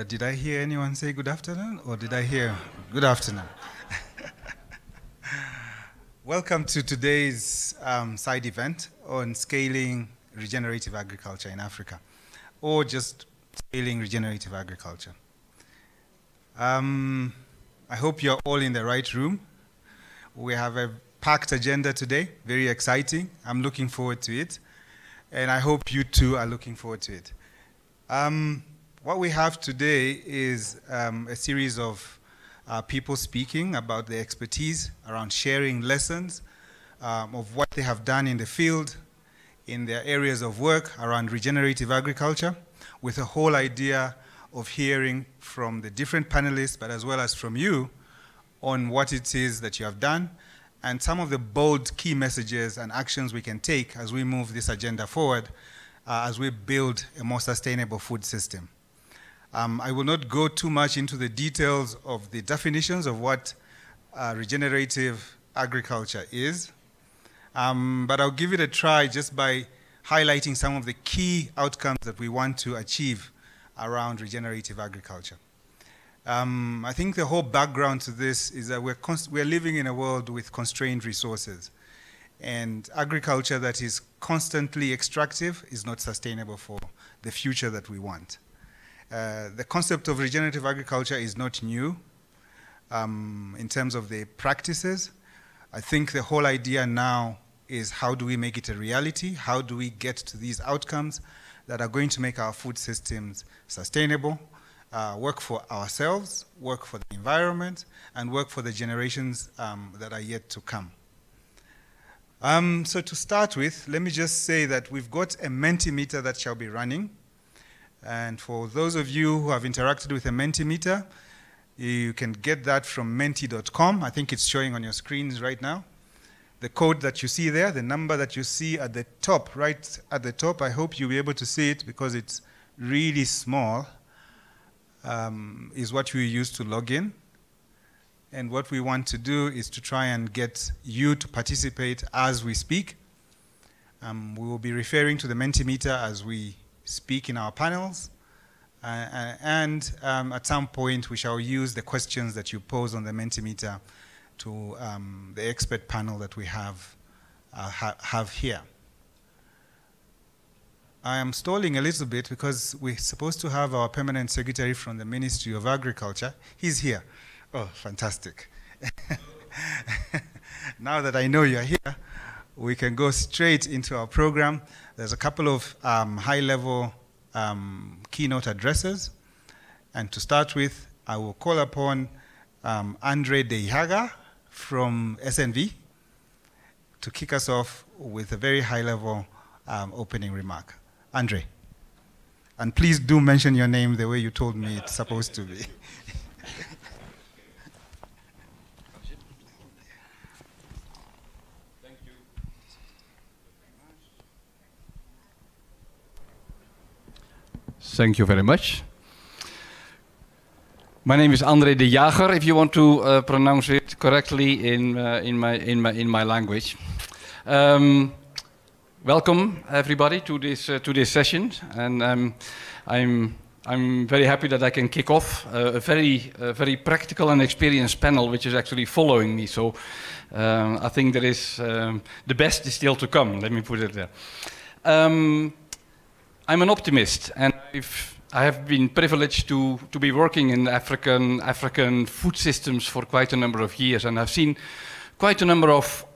Did I hear anyone say good afternoon, or did I hear good afternoon? Welcome to today's side event on scaling regenerative agriculture in Africa, or just scaling regenerative agriculture. I hope you're all in the right room. We have a packed agenda today, very exciting. I'm looking forward to it, and I hope you too are looking forward to it. What we have today is a series of people speaking about their expertise around sharing lessons of what they have done in the field, in their areas of work around regenerative agriculture, with the whole idea of hearing from the different panelists, but as well as from you, on what it is that you have done, and some of the bold key messages and actions we can take as we move this agenda forward, as we build a more sustainable food system. I will not go too much into the details of the definitions of what regenerative agriculture is, but I'll give it a try just by highlighting some of the key outcomes that we want to achieve around regenerative agriculture. I think the whole background to this is that we're living in a world with constrained resources, and agriculture that is constantly extractive is not sustainable for the future that we want. The concept of regenerative agriculture is not new in terms of the practices. I think the whole idea now is how do we make it a reality? How do we get to these outcomes that are going to make our food systems sustainable, work for ourselves, work for the environment, and work for the generations that are yet to come. So to start with, let me just say that we've got a Mentimeter that shall be running. And for those of you who have interacted with a Mentimeter, you can get that from menti.com. I think it's showing on your screens right now. The code that you see there, the number that you see at the top, right at the top, I hope you'll be able to see it because it's really small, is what we use to log in. And what we want to do is to try and get you to participate as we speak. We will be referring to the Mentimeter as we speak in our panels, and at some point we shall use the questions that you pose on the Mentimeter to the expert panel that we have here. I am stalling a little bit because we're supposed to have our permanent secretary from the Ministry of Agriculture. He's here. Oh, fantastic. Now that I know you're here, we can go straight into our program. There's a couple of high-level keynote addresses. And to start with, I will call upon Andre De Jager from SNV to kick us off with a very high-level opening remark. Andre. And please do mention your name the way you told me it's supposed to be. Thank you very much. My name is Andre De Jager, if you want to pronounce it correctly in my language. Welcome everybody to this session, and I'm very happy that I can kick off a very practical and experienced panel, which is actually following me. So I think there is the best is still to come. Let me put it there. I'm an optimist, and I have been privileged to be working in African food systems for quite a number of years, and I've seen quite a number of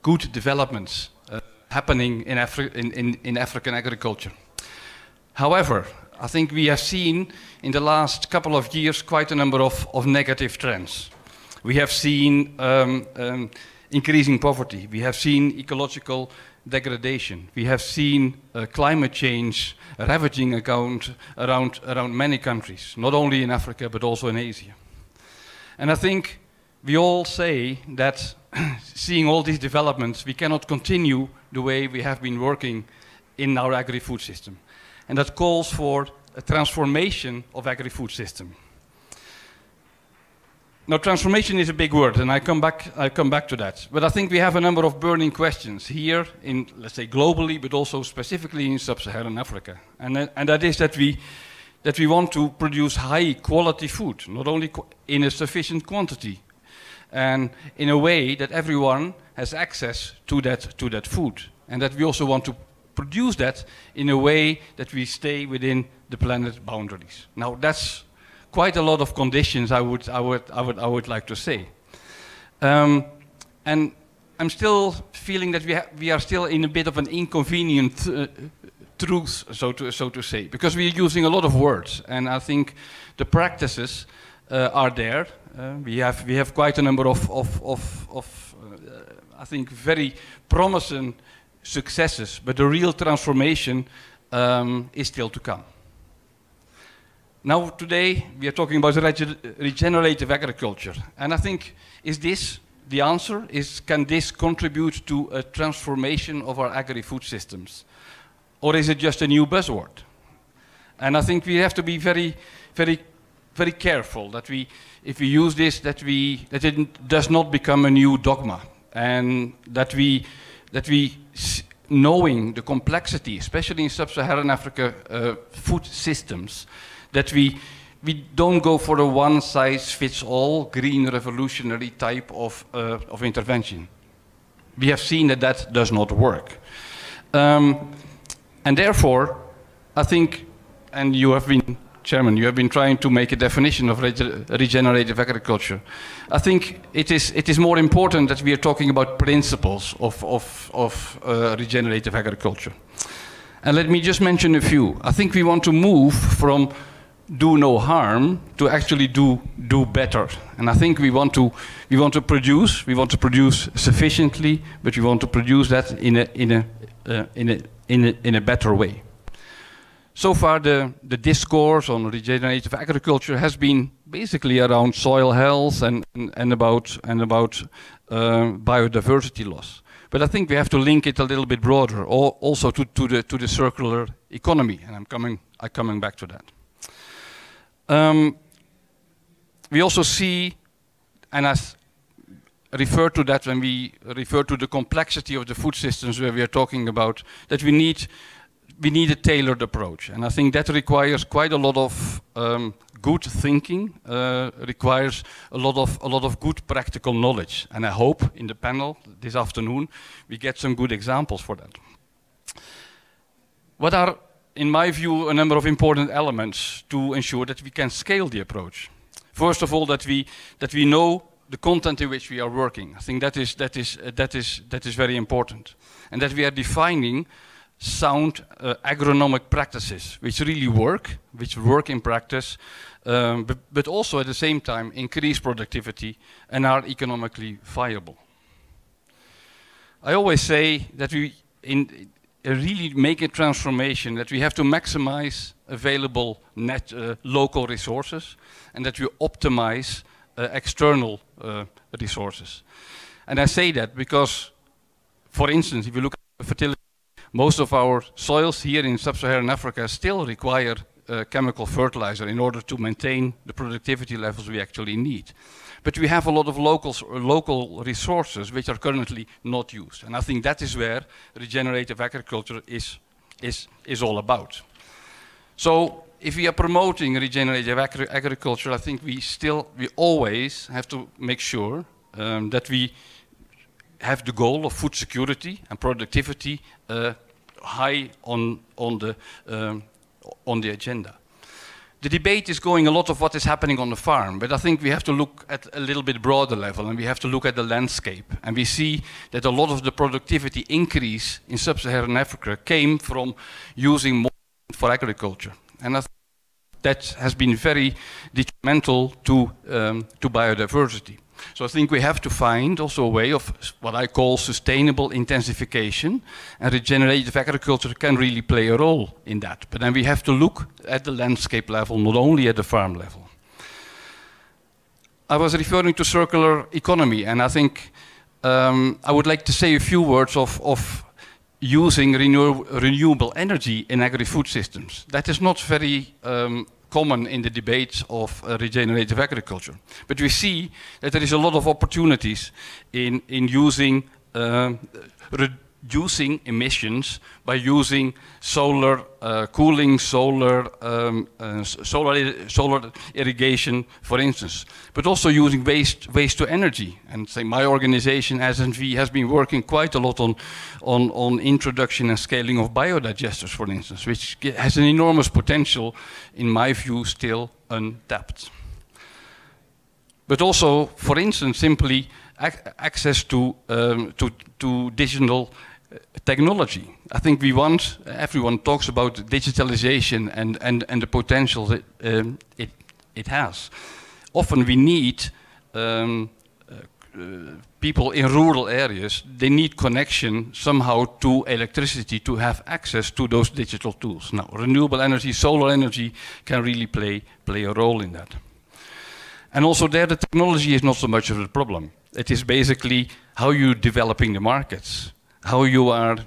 good developments happening in African agriculture. However, I think we have seen in the last couple of years quite a number of negative trends. We have seen increasing poverty. We have seen ecological degradation. We have seen climate change ravaging around many countries, not only in Africa but also in Asia. And I think we all say that seeing all these developments, we cannot continue the way we have been working in our agri-food system. And that calls for a transformation of agri-food system. Now, transformation is a big word, and I come back to that. But I think we have a number of burning questions here, in, let's say, globally, but also specifically in sub-Saharan Africa. And that is that that we want to produce high quality food, not only in a sufficient quantity, and in a way that everyone has access to that food, and that we also want to produce that in a way that we stay within the planet's boundaries. Now that's quite a lot of conditions, I would like to say, and I'm still feeling that we are still in a bit of an inconvenient truth, so to say, because we are using a lot of words, and I think the practices are there. We have quite a number of I think very promising successes, but the real transformation is still to come. Now today we are talking about regenerative agriculture, and I think is this the answer? Can this contribute to a transformation of our agri-food systems? Or is it just a new buzzword? And I think we have to be very, very, very careful that if we use this, that it does not become a new dogma, and that we knowing the complexity, especially in sub-Saharan Africa food systems, that we don't go for a one-size-fits-all green revolutionary type of intervention. We have seen that does not work. And therefore, I think, and you have been, Chairman, you have been trying to make a definition of regenerative agriculture. I think it is more important that we are talking about principles of regenerative agriculture. And let me just mention a few. I think we want to move from do no harm to actually do better. And I think we want to produce sufficiently, but we want to produce that in a better way. So far, the discourse on regenerative agriculture has been basically around soil health and about biodiversity loss. But I think we have to link it a little bit broader, also to the circular economy, and I'm coming back to that. We also see, and I refer to that when we refer to the complexity of the food systems where we are talking about, that we need a tailored approach. And I think that requires quite a lot of good thinking, requires a lot of good practical knowledge. And I hope in the panel this afternoon we get some good examples for that. What are, in my view, a number of important elements to ensure that we can scale the approach? First of all, that we know the content in which we are working. I think that is very important, and that we are defining sound agronomic practices which really work, in practice, but also at the same time increase productivity and are economically viable. I always say that we really make a transformation, that we have to maximize available local resources, and that we optimize external resources. And I say that because, for instance, if you look at fertility, most of our soils here in sub-Saharan Africa still require chemical fertilizer in order to maintain the productivity levels we actually need. But we have a lot of local resources which are currently not used. And I think that is where regenerative agriculture is all about. So if we are promoting regenerative agriculture, I think we always have to make sure that we have the goal of food security and productivity high on the agenda. The debate is going a lot of what is happening on the farm, but I think we have to look at a little bit broader level, and we have to look at the landscape. And we see that a lot of the productivity increase in sub-Saharan Africa came from using more for agriculture. And I think that has been very detrimental to biodiversity. So I think we have to find also a way of what I call sustainable intensification, and regenerative agriculture can really play a role in that. But then we have to look at the landscape level, not only at the farm level. I was referring to circular economy, and I think I would like to say a few words of using renewable energy in agri-food systems. That is not very common in the debates of regenerative agriculture. But we see that there is a lot of opportunities in using reducing emissions by using solar cooling, solar irrigation, for instance, but also using waste to energy. And say my organization, SNV, has been working quite a lot on introduction and scaling of biodigesters, for instance, which has an enormous potential, in my view, still untapped. But also, for instance, simply access to digital technology. I think everyone talks about digitalization and the potential that it has. Often we need people in rural areas, they need connection somehow to electricity to have access to those digital tools. Now, renewable energy, solar energy can really play a role in that. And also there, the technology is not so much of a problem. It is basically how you're developing the markets, how you are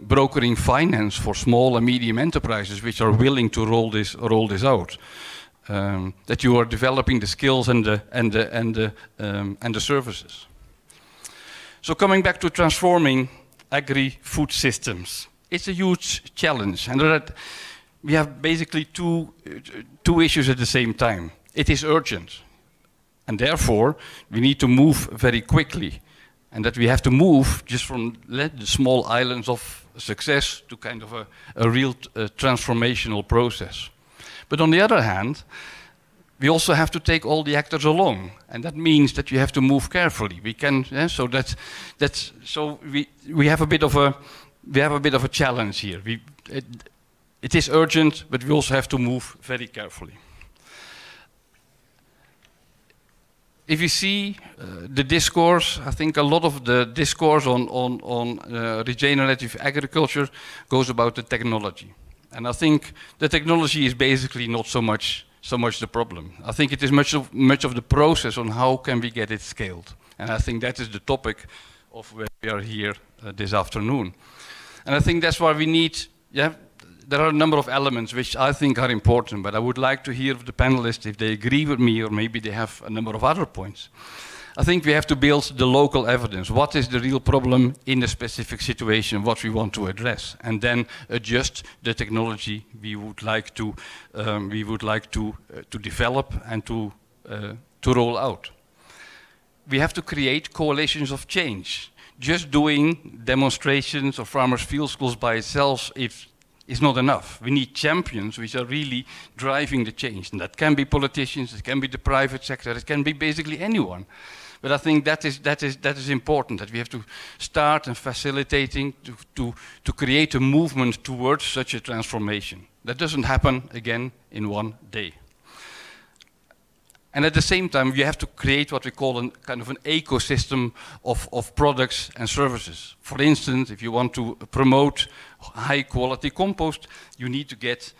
brokering finance for small and medium enterprises which are willing to roll this out. That you are developing the skills and the services. So coming back to transforming agri-food systems, it's a huge challenge, and we have basically two issues at the same time. It is urgent. And therefore, we need to move very quickly. And that we have to move just from the small islands of success to kind of a real transformational process. But on the other hand, we also have to take all the actors along. And that means that you have to move carefully. We can, so we have a bit of a challenge here. It is urgent, but we also have to move very carefully. If you see the discourse, I think a lot of the discourse on regenerative agriculture goes about the technology. And I think the technology is basically not so much the problem. I think it is much of the process on how can we get it scaled. And I think that is the topic of where we are here this afternoon. And I think that's why we need, there are a number of elements which I think are important, but I would like to hear of the panelists if they agree with me or maybe they have a number of other points. I think we have to build the local evidence. What is the real problem in the specific situation, what we want to address, and then adjust the technology we would like to develop and to roll out. We have to create coalitions of change. Just doing demonstrations or farmers' field schools by itself is not enough. We need champions which are really driving the change. And that can be politicians, it can be the private sector, it can be basically anyone. But I think that is important, that we have to start and facilitating to create a movement towards such a transformation. That doesn't happen again in one day. And at the same time, you have to create what we call a kind of an ecosystem of products and services. For instance, if you want to promote high quality compost, you need to get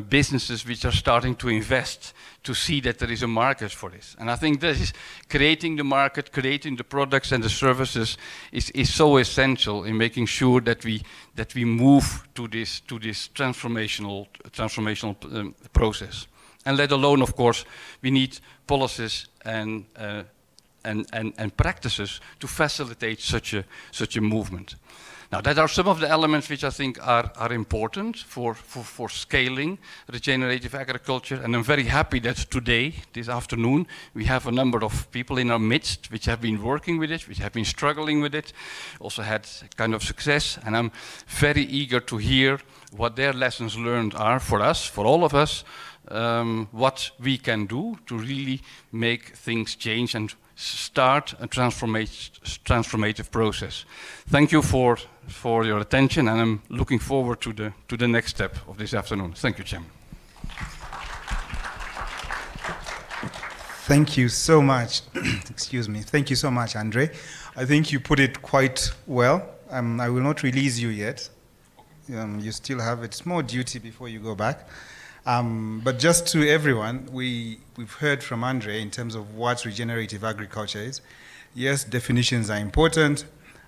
businesses which are starting to invest to see that there is a market for this. And I think this is creating the market, creating the products and the services is so essential in making sure that we move to this transformational process. And let alone, of course, we need policies and practices to facilitate such a movement. Now, that are some of the elements which I think are important for scaling regenerative agriculture. And I'm very happy that today, this afternoon, we have a number of people in our midst which have been working with it, which have been struggling with it, also had kind of success. And I'm very eager to hear what their lessons learned are for us, for all of us, what we can do to really make things change and start a transformative process. Thank you for your attention, and I'm looking forward to the next step of this afternoon. Thank you, Chairman. Thank you so much. Excuse me. Thank you so much, Andre. I think you put it quite well. I will not release you yet. You still have a small duty before you go back. But just to everyone, we've heard from Andre in terms of what regenerative agriculture is. Yes, definitions are important,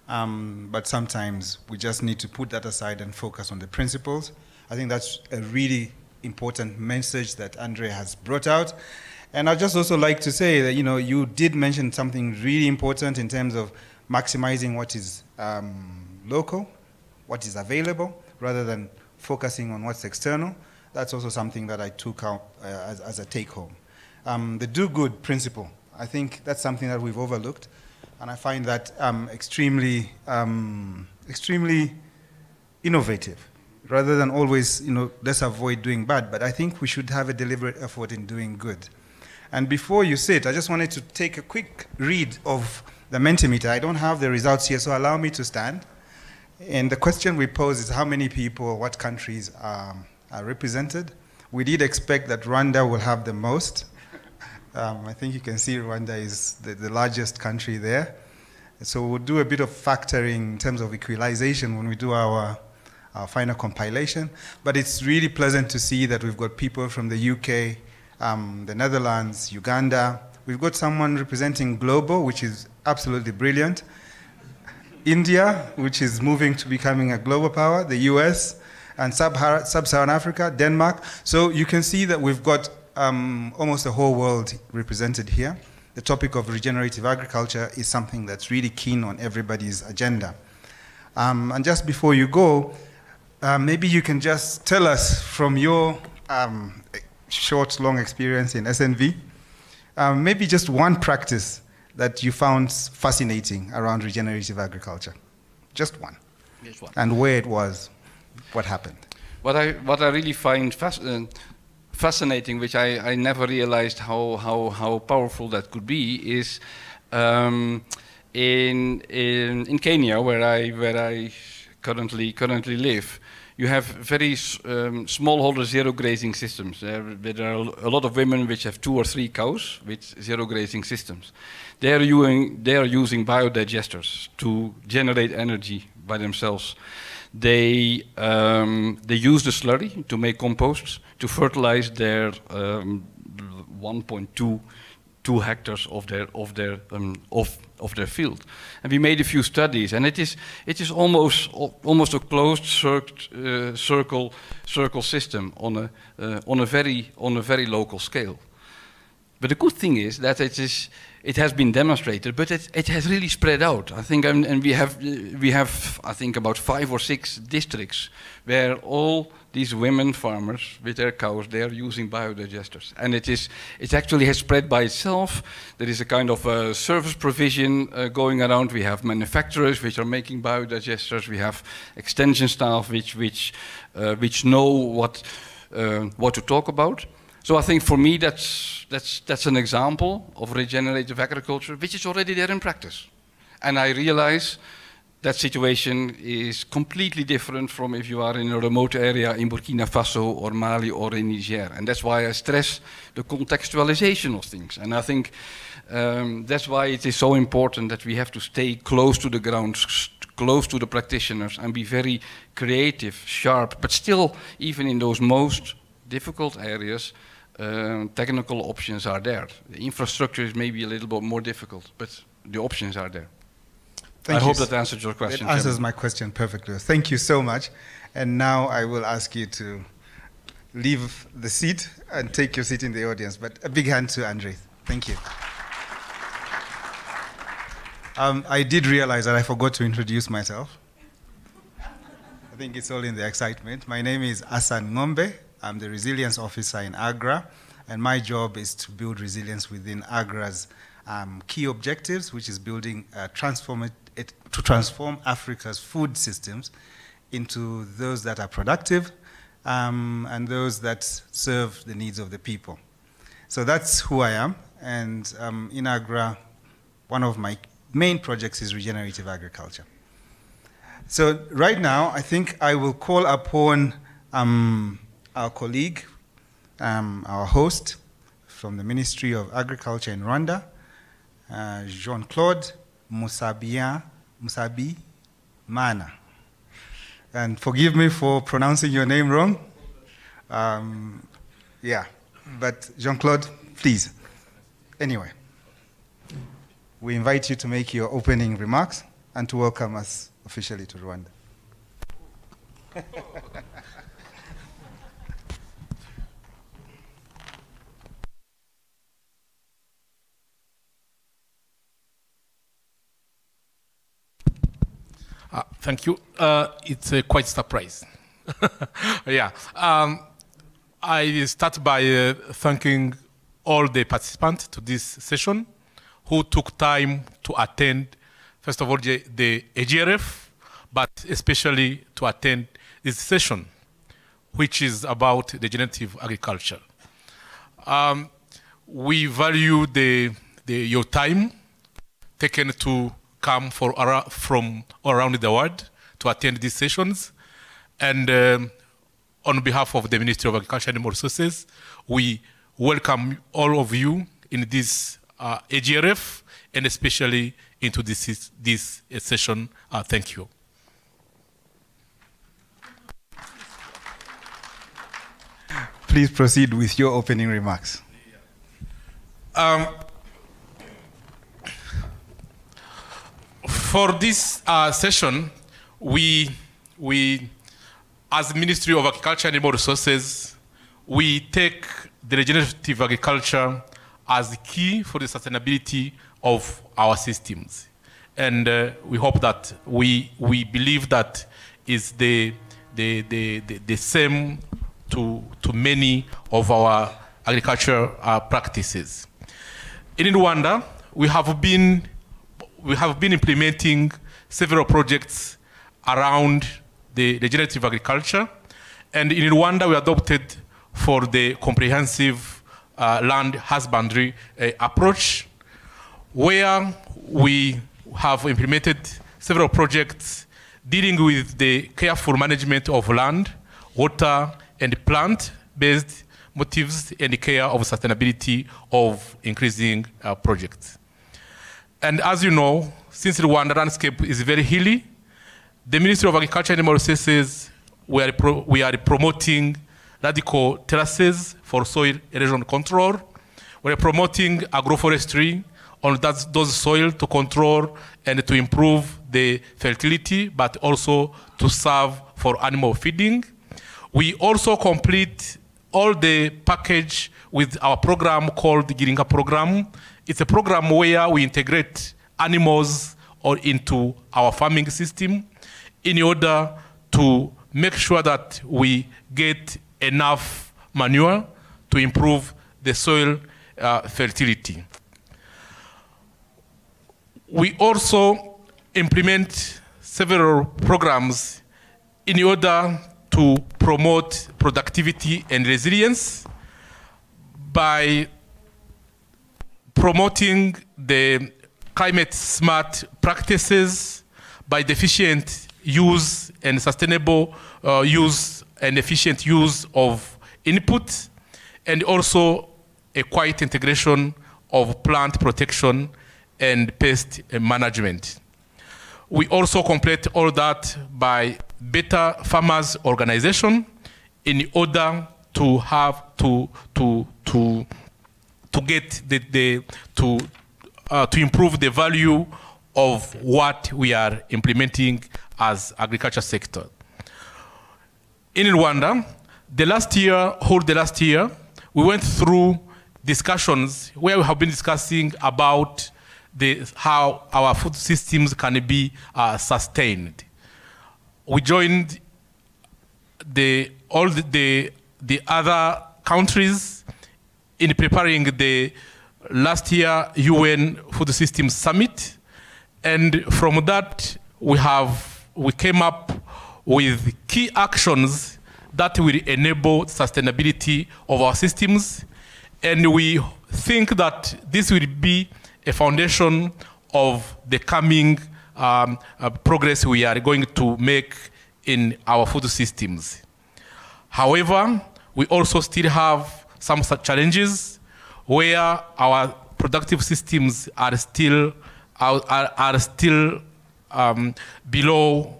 but sometimes we just need to put that aside and focus on the principles. I think that's a really important message that Andre has brought out. And I'd just also like to say that, you did mention something really important in terms of maximizing what is local, what is available, rather than focusing on what's external. That's also something that I took out as a take-home. The do-good principle, I think that's something that we've overlooked, and I find that extremely innovative. Rather than always, let's avoid doing bad, but I think we should have a deliberate effort in doing good. And before you sit, I just wanted to take a quick read of the Mentimeter. I don't have the results here, so allow me to stand. And the question we pose is how many people, what countries are represented. We did expect that Rwanda will have the most. I think you can see Rwanda is the largest country there. So we'll do a bit of factoring in terms of equalization when we do our final compilation. But it's really pleasant to see that we've got people from the UK, the Netherlands, Uganda. We've got someone representing Global, which is absolutely brilliant. India, which is moving to becoming a global power, the US, and Sub-Saharan Africa, Denmark. So you can see that we've got almost the whole world represented here. The topic of regenerative agriculture is something that's really keen on everybody's agenda. And just before you go, maybe you can just tell us from your short, long experience in SNV, maybe just one practice that you found fascinating around regenerative agriculture. Just one. Just one. And where it was, what happened. What I really find fascinating, which I never realized how powerful that could be, is in Kenya, where I currently live. You have very smallholder zero grazing systems. There are a lot of women which have 2 or 3 cows with zero grazing systems. They are using biodigesters to generate energy by themselves. They use the slurry to make composts to fertilize their 1.2 hectares of their field, and we made a few studies, and it is almost a closed circle system on a very local scale. But the good thing is that it has been demonstrated, but it has really spread out. I think, and we have I think about 5 or 6 districts where all these women farmers with their cows, they are using biodigesters, and it actually has spread by itself. There is a kind of service provision going around. We have manufacturers which are making biodigesters. We have extension staff which know what to talk about. So I think for me that's an example of regenerative agriculture which is already there in practice. And I realize that situation is completely different from if you are in a remote area in Burkina Faso or Mali or in Niger. And that's why I stress the contextualization of things. And I think that's why it is so important that we have to stay close to the ground, close to the practitioners, and be very creative, sharp, but still, even in those most difficult areas, technical options are there. The infrastructure is maybe a little bit more difficult, but the options are there. I hope that answers your question. It answers my question perfectly. Thank you so much. And now I will ask you to leave the seat and take your seat in the audience. But a big hand to Andre. Thank you. I did realize that I forgot to introduce myself. I think it's all in the excitement. My name is Hassan Ngombe. I'm the Resilience Officer in AGRA, and my job is to build resilience within AGRA's key objectives, which is building to transform Africa's food systems into those that are productive and those that serve the needs of the people. So that's who I am, and in AGRA, one of my main projects is regenerative agriculture. So right now, I think I will call upon our colleague, our host from the Ministry of Agriculture in Rwanda, Jean-Claude Musabi Mana. And forgive me for pronouncing your name wrong. Yeah, but Jean-Claude, please. Anyway, we invite you to make your opening remarks and to welcome us officially to Rwanda. Thank you. It's quite a surprise. Yeah. I start by thanking all the participants to this session who took time to attend, first of all, the AGRF, but especially to attend this session, which is about regenerative agriculture. We value your time taken to come from all around the world to attend these sessions. And on behalf of the Ministry of Agriculture and Animal Resources, we welcome all of you in this AGRF and especially into this session. Thank you. Please proceed with your opening remarks. For this session, we, as Ministry of Agriculture and Animal Resources, we take the regenerative agriculture as key for the sustainability of our systems. And we hope that we believe that is the same to many of our agriculture practices. In Rwanda, we have been implementing several projects around the regenerative agriculture. And in Rwanda, we adopted for the comprehensive land husbandry approach, where we have implemented several projects dealing with the careful management of land, water, and plant-based motives and the care of sustainability of increasing projects. And as you know, since the Rwanda landscape is very hilly, the Ministry of Agriculture and Animal Resources, we are promoting radical terraces for soil erosion control. We are promoting agroforestry on those soil to control and to improve the fertility, but also to serve for animal feeding. We also complete all the package with our program called the Girinka program. It's a program where we integrate animals into our farming system in order to make sure that we get enough manure to improve the soil fertility. We also implement several programs in order to promote productivity and resilience by promoting the climate smart practices, by the efficient use and sustainable use and efficient use of input, and also a quiet integration of plant protection and pest management. We also complete all that by better farmers organization in order to have to get to improve the value of what we are implementing as agriculture sector. In Rwanda, the last year, we went through discussions where we have been discussing about how our food systems can be sustained. We joined all the other countries in preparing the last year UN Food Systems Summit, and from that we came up with key actions that will enable sustainability of our systems, and we think that this will be a foundation of the coming progress we are going to make in our food systems. However, we also still have some such challenges where our productive systems are still below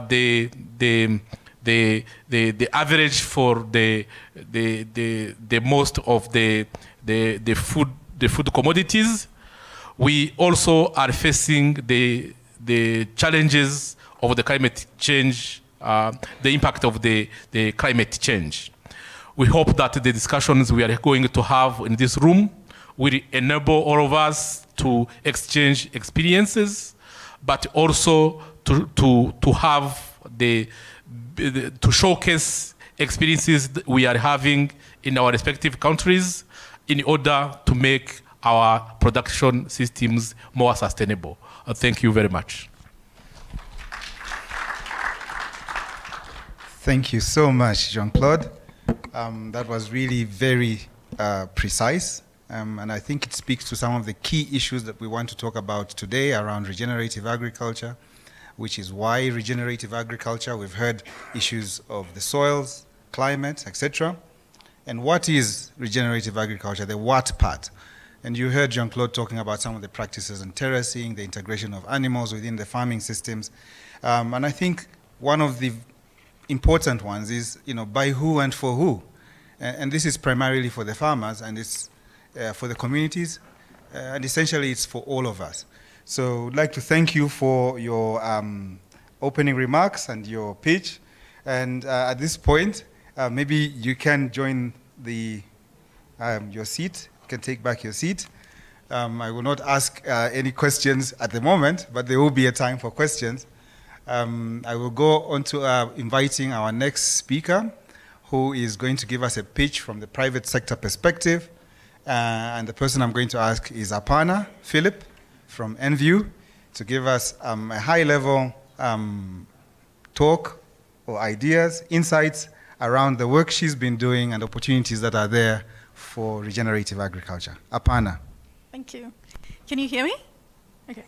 the average for the most of the food commodities. We also are facing the challenges of the climate change, the impact of the climate change. We hope that the discussions we are going to have in this room will enable all of us to exchange experiences, but also to have to showcase experiences that we are having in our respective countries in order to make our production systems more sustainable. Thank you very much. Thank you so much, Jean-Claude. That was really very precise, and I think it speaks to some of the key issues that we want to talk about today around regenerative agriculture, which is why regenerative agriculture. We've heard issues of the soils, climate, etc. And what is regenerative agriculture, the what part? And you heard Jean-Claude talking about some of the practices in terracing, the integration of animals within the farming systems. And I think one of the important ones is, by who and for who. And this is primarily for the farmers, and it's for the communities, and essentially it's for all of us. So I'd like to thank you for your opening remarks and your pitch. And at this point, maybe you can join your seat. You can take back your seat. I will not ask any questions at the moment, but there will be a time for questions. I will go on to inviting our next speaker, who is going to give us a pitch from the private sector perspective. And the person I'm going to ask is Aparna Philip from Enview to give us a high-level talk or ideas, insights around the work she's been doing and opportunities that are there for regenerative agriculture. Aparna. Thank you. Can you hear me? Okay.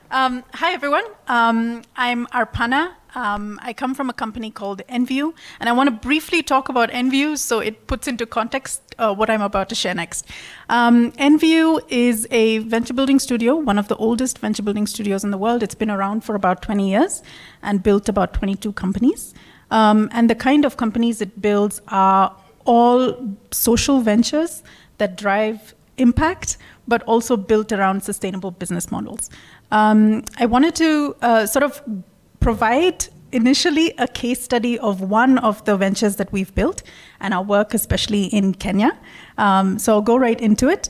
Hi, everyone. I'm Aparna. I come from a company called Enview, and I want to briefly talk about Enview so it puts into context what I'm about to share next. Enview is a venture building studio, one of the oldest venture building studios in the world. It's been around for about 20 years and built about 22 companies. And the kind of companies it builds are all social ventures that drive impact, but also built around sustainable business models. I wanted to sort of provide initially a case study of one of the ventures that we've built and our work, especially in Kenya. So I'll go right into it.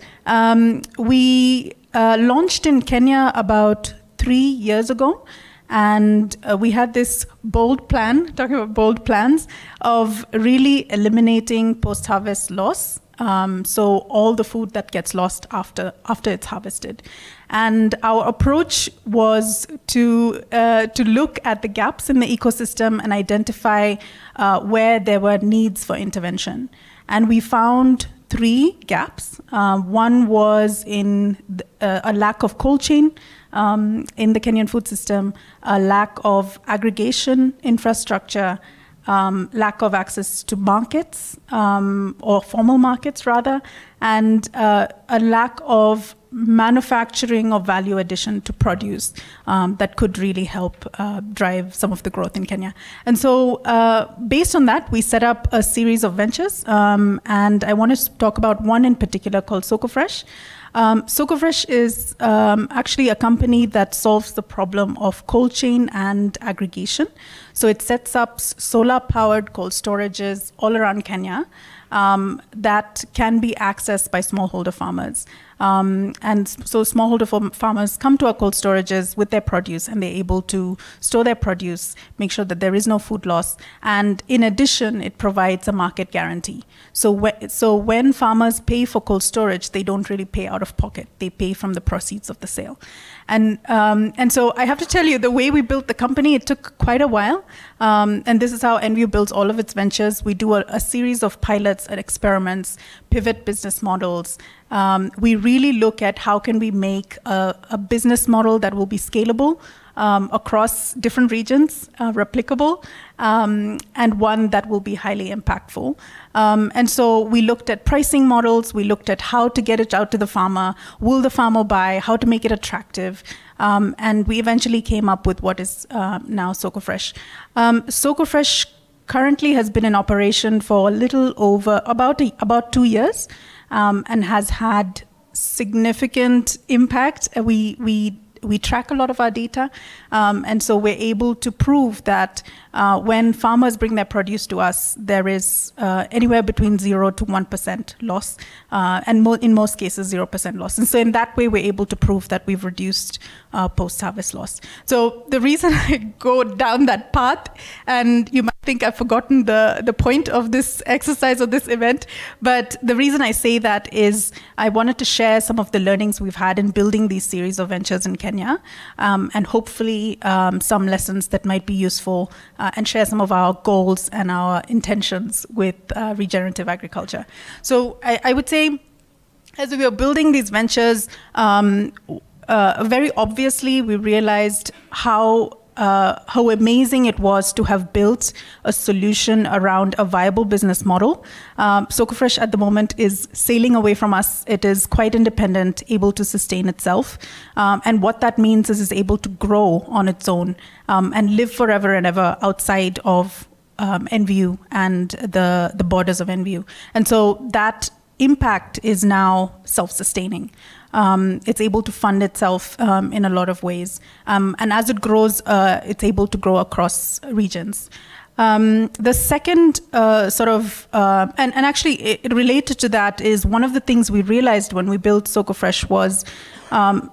We launched in Kenya about 3 years ago. And we had this bold plan, talking about bold plans, of really eliminating post-harvest loss. So all the food that gets lost after it's harvested. And our approach was to look at the gaps in the ecosystem and identify where there were needs for intervention. And we found 3 gaps. One was in a lack of cold chain in the Kenyan food system, a lack of aggregation infrastructure, lack of access to markets, or formal markets rather, and a lack of manufacturing or value addition to produce that could really help drive some of the growth in Kenya. And so based on that, we set up a series of ventures, and I want to talk about one in particular called SocoFresh. SocoFresh is actually a company that solves the problem of cold chain and aggregation. So it sets up solar-powered cold storages all around Kenya that can be accessed by smallholder farmers. And so smallholder farmers come to our cold storages with their produce, and they're able to store their produce, make sure that there is no food loss. And in addition, it provides a market guarantee. So when farmers pay for cold storage, they don't really pay out of pocket. They pay from the proceeds of the sale. And so I have to tell you, the way we built the company, it took quite a while. And this is how Enview builds all of its ventures. We do a series of pilots and experiments, pivot business models. We really look at how can we make a business model that will be scalable across different regions, replicable, and one that will be highly impactful. And so we looked at pricing models, we looked at how to get it out to the farmer, will the farmer buy, how to make it attractive, and we eventually came up with what is now SocoFresh. SocoFresh currently has been in operation for a little over about 2 years, and has had significant impact. We we track a lot of our data, and so we're able to prove that when farmers bring their produce to us, there is anywhere between 0 to 1% loss, and in most cases 0% loss. And so in that way, we're able to prove that we've reduced post-harvest loss. So the reason I go down that path, and you might think I've forgotten the point of this exercise or this event, but the reason I say that is I wanted to share some of the learnings we've had in building these series of ventures in Kenya, and hopefully some lessons that might be useful, and share some of our goals and our intentions with regenerative agriculture. So I would say, as we were building these ventures, very obviously we realized how amazing it was to have built a solution around a viable business model. Soko-Fresh at the moment is sailing away from us. It is quite independent, able to sustain itself. And what that means is it's able to grow on its own and live forever and ever outside of NVU and the borders of NVU. And so that impact is now self-sustaining. It's able to fund itself in a lot of ways. And as it grows, it's able to grow across regions. The second and actually it related to that is one of the things we realized when we built Soko-Fresh was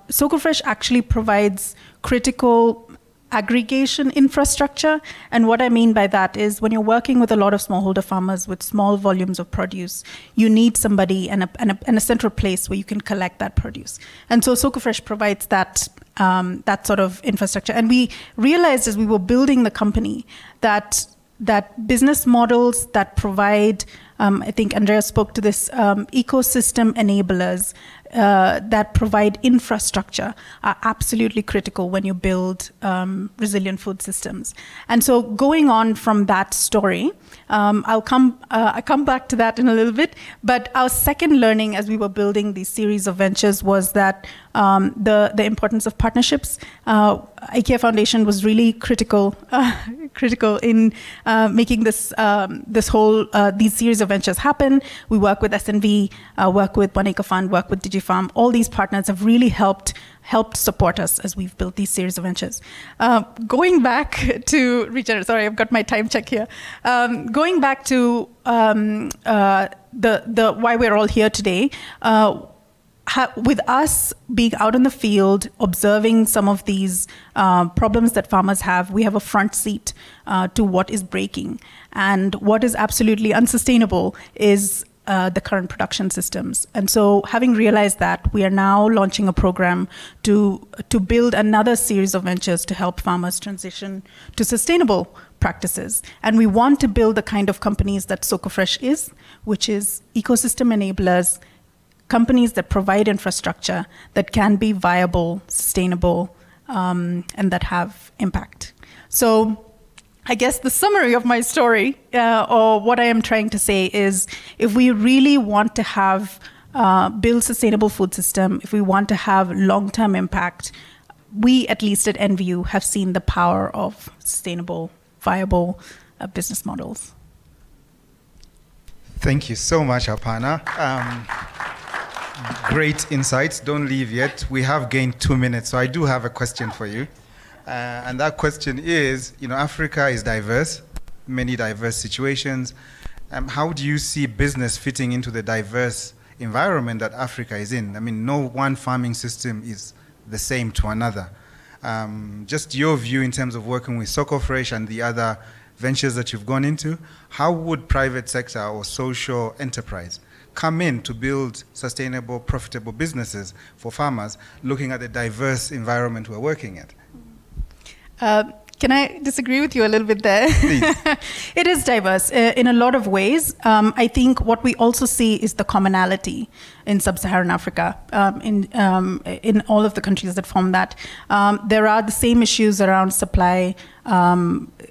Soko-Fresh actually provides critical aggregation infrastructure. And what I mean by that is when you're working with a lot of smallholder farmers with small volumes of produce, you need somebody and a central place where you can collect that produce. And so Soko-Fresh provides that, that sort of infrastructure. And we realized as we were building the company that business models that provide, I think Andrea spoke to this, ecosystem enablers that provide infrastructure are absolutely critical when you build resilient food systems. And so going on from that story, I'll come back to that in a little bit, but our second learning as we were building these series of ventures was that the importance of partnerships. IKEA Foundation was really critical in making this these series of ventures happen. We work with SNV, work with One Acre Fund, work with DigiFarm. All these partners have really helped support us as we've built these series of ventures. Going back to regenerate, sorry, I've got my time check here. Going back to the why we're all here today. With us being out in the field, observing some of these problems that farmers have, we have a front seat to what is breaking. And what is absolutely unsustainable is the current production systems. And so having realized that, we are now launching a program to build another series of ventures to help farmers transition to sustainable practices. And we want to build the kind of companies that Soko-Fresh is, which is ecosystem enablers, companies that provide infrastructure that can be viable, sustainable, and that have impact. So I guess the summary of my story, or what I am trying to say is, if we really want to have build sustainable food system, if we want to have long-term impact, we, at least at NVU, have seen the power of sustainable, viable business models. Thank you so much, Aparna. Great insights. Don't leave yet. We have gained 2 minutes, so I do have a question for you. And that question is, Africa is diverse, many diverse situations. How do you see business fitting into the diverse environment that Africa is in? I mean, no one farming system is the same to another. Just your view in terms of working with Soko-Fresh and the other ventures that you've gone into, how would private sector or social enterprise come in to build sustainable, profitable businesses for farmers, looking at the diverse environment we're working at? Can I disagree with you a little bit there? Please. It is diverse in a lot of ways. I think what we also see is the commonality in sub-Saharan Africa, in all of the countries that form that. There are the same issues around supply,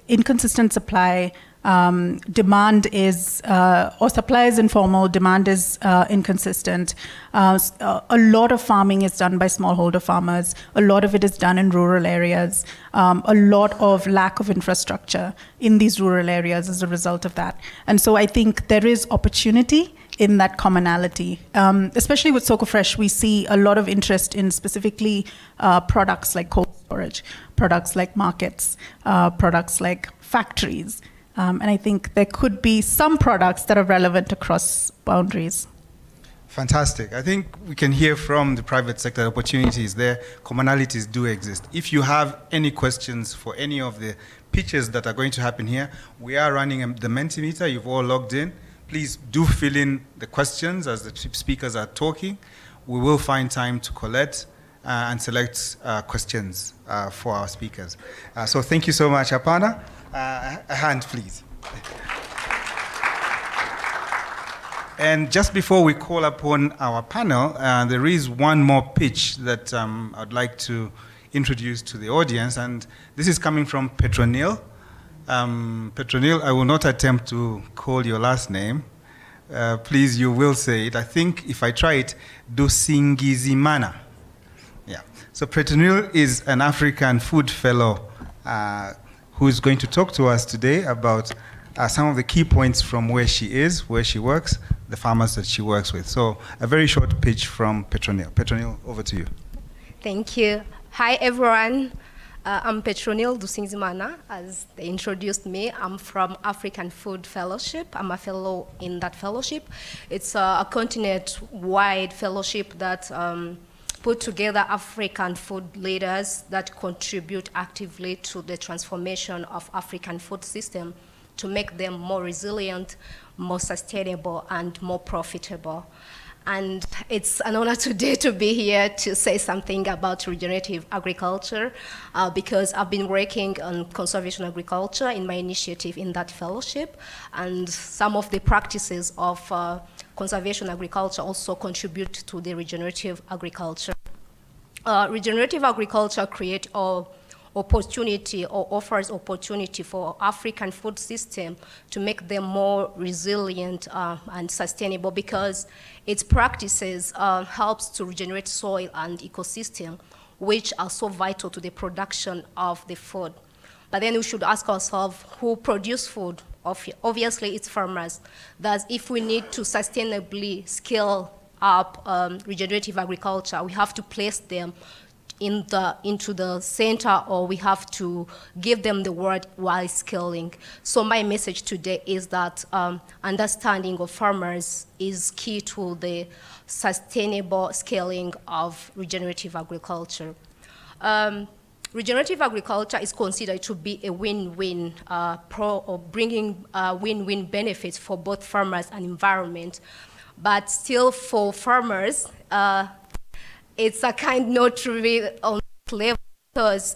inconsistent supply, demand is, or supply is informal, demand is inconsistent. A lot of farming is done by smallholder farmers. A lot of it is done in rural areas. A lot of lack of infrastructure in these rural areas as a result of that. And so I think there is opportunity in that commonality. Especially with SocoFresh, we see a lot of interest in specifically products like cold storage, products like markets, products like factories. And I think there could be some products that are relevant across boundaries. Fantastic. I think we can hear from the private sector opportunities there. Commonalities do exist. If you have any questions for any of the pitches that are going to happen here, we are running the Mentimeter. You've all logged in. Please do fill in the questions as the speakers are talking. We will find time to collect and select questions for our speakers. So thank you so much, Apana. A hand, please. And just before we call upon our panel, there is one more pitch that I'd like to introduce to the audience, and this is coming from Petronil. Petronil, I will not attempt to call your last name. Please, you will say it. I think if I try it, Dusingizimana. Yeah. So Petronil is an African food fellow who is going to talk to us today about some of the key points from where she is, where she works, the farmers that she works with. So a very short pitch from Petronil. Petronil, over to you. Thank you. Hi, everyone. I'm Petronil Dusingizimana. As they introduced me, I'm from African Food Fellowship. I'm a fellow in that fellowship. It's a continent-wide fellowship that put together African food leaders that contribute actively to the transformation of African food system to make them more resilient, more sustainable, and more profitable. And it's an honor today to be here to say something about regenerative agriculture because I've been working on conservation agriculture in my initiative in that fellowship, and some of the practices of conservation agriculture also contribute to the regenerative agriculture. Regenerative agriculture creates opportunity or offers opportunity for African food system to make them more resilient and sustainable because its practices helps to regenerate soil and ecosystem, which are so vital to the production of the food. But then we should ask ourselves who produce food. Obviously, it's farmers. Thus, if we need to sustainably scale up regenerative agriculture, we have to place them into the center, or we have to give them the word while scaling. So my message today is that understanding of farmers is key to the sustainable scaling of regenerative agriculture. Regenerative agriculture is considered to be a win-win, bringing win-win benefits for both farmers and environment. But still, for farmers, it's a kind not really on level because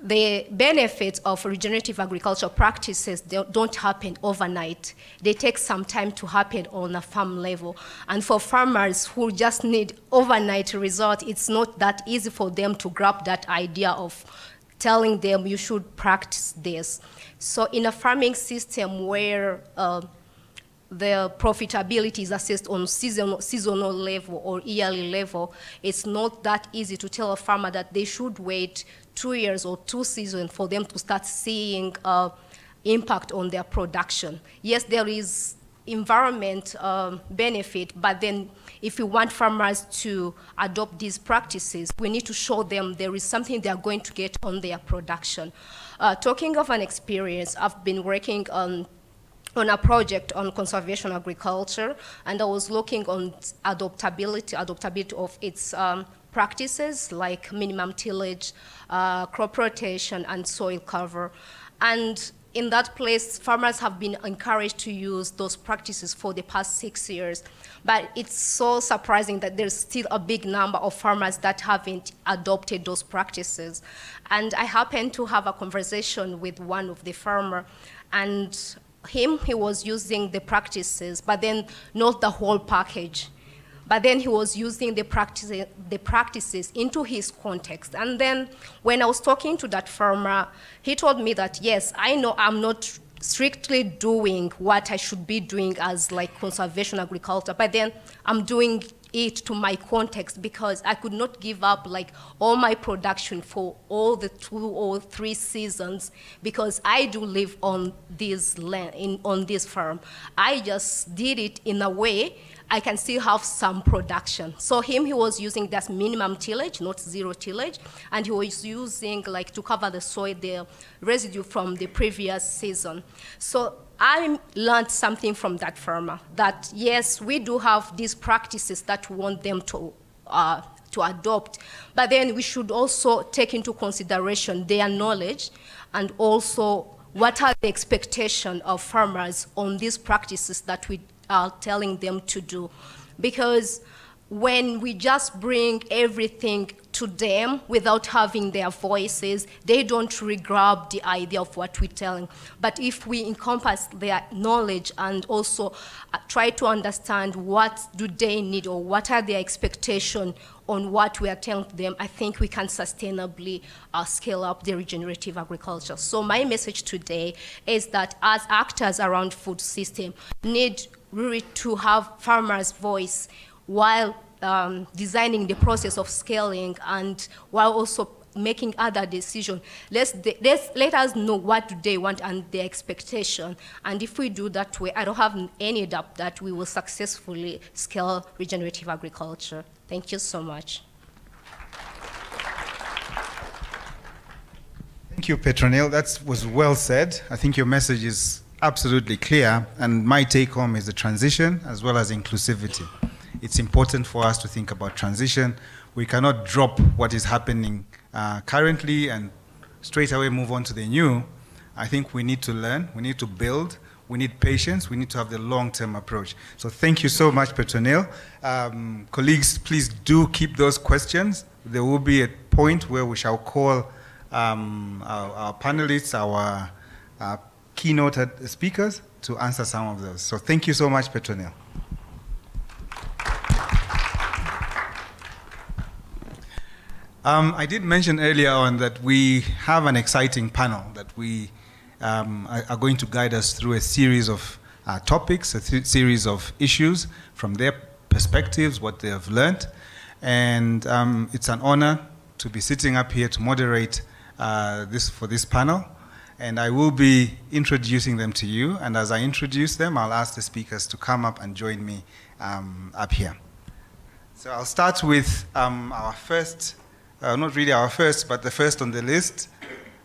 the benefits of regenerative agricultural practices don't happen overnight. They take some time to happen on a farm level. And for farmers who just need overnight result, it's not that easy for them to grab that idea of telling them you should practice this. So in a farming system where the profitability is assessed on seasonal level or yearly level, it's not that easy to tell a farmer that they should wait 2 years or 2 seasons for them to start seeing impact on their production. Yes, there is environment benefit, but then if we want farmers to adopt these practices, we need to show them there is something they are going to get on their production. Talking of an experience, I've been working on a project on conservation agriculture, and I was looking on adoptability of its practices like minimum tillage, crop rotation, and soil cover. And in that place, farmers have been encouraged to use those practices for the past 6 years. But it's so surprising that there's still a big number of farmers that haven't adopted those practices. And I happened to have a conversation with one of the farmers, and he was using the practices, but then not the whole package. But then he was using the practices into his context. And then when I was talking to that farmer, he told me that, yes, I know I'm not strictly doing what I should be doing as like conservation agriculture, but then I'm doing it to my context, because I could not give up like all my production for all the 2 or 3 seasons, because I do live on this land, on this farm. I just did it in a way I can still have some production. So he was using that minimum tillage, not zero tillage, and he was using like to cover the soil, the residue from the previous season. So I learned something from that farmer, that yes, we do have these practices that we want them to adopt, but then we should also take into consideration their knowledge and also what are the expectations of farmers on these practices that we are telling them to do. Because when we just bring everything to them without having their voices, they don't really grab the idea of what we're telling. But if we encompass their knowledge and also try to understand what do they need or what are their expectations on what we are telling them, I think we can sustainably scale up the regenerative agriculture. So my message today is that as actors around food system need really to have farmers' voice while designing the process of scaling and while also making other decisions. Let us know what do they want and their expectation. And if we do that way, I don't have any doubt that we will successfully scale regenerative agriculture. Thank you so much. Thank you, Petronille. That was well said. I think your message is absolutely clear, and my take home is the transition as well as inclusivity. It's important for us to think about transition. We cannot drop what is happening currently and straight away move on to the new. I think we need to learn, we need to build, we need patience, we need to have the long-term approach. So thank you so much, Petronille. Colleagues, please do keep those questions. There will be a point where we shall call our panelists, our keynote speakers to answer some of those. So thank you so much, Petronille. I did mention earlier on that we have an exciting panel that we are going to guide us through a series of topics, a series of issues from their perspectives, what they have learned. And it's an honor to be sitting up here to moderate for this panel. And I will be introducing them to you. And as I introduce them, I'll ask the speakers to come up and join me up here. So I'll start with our first, not really our first, but the first on the list.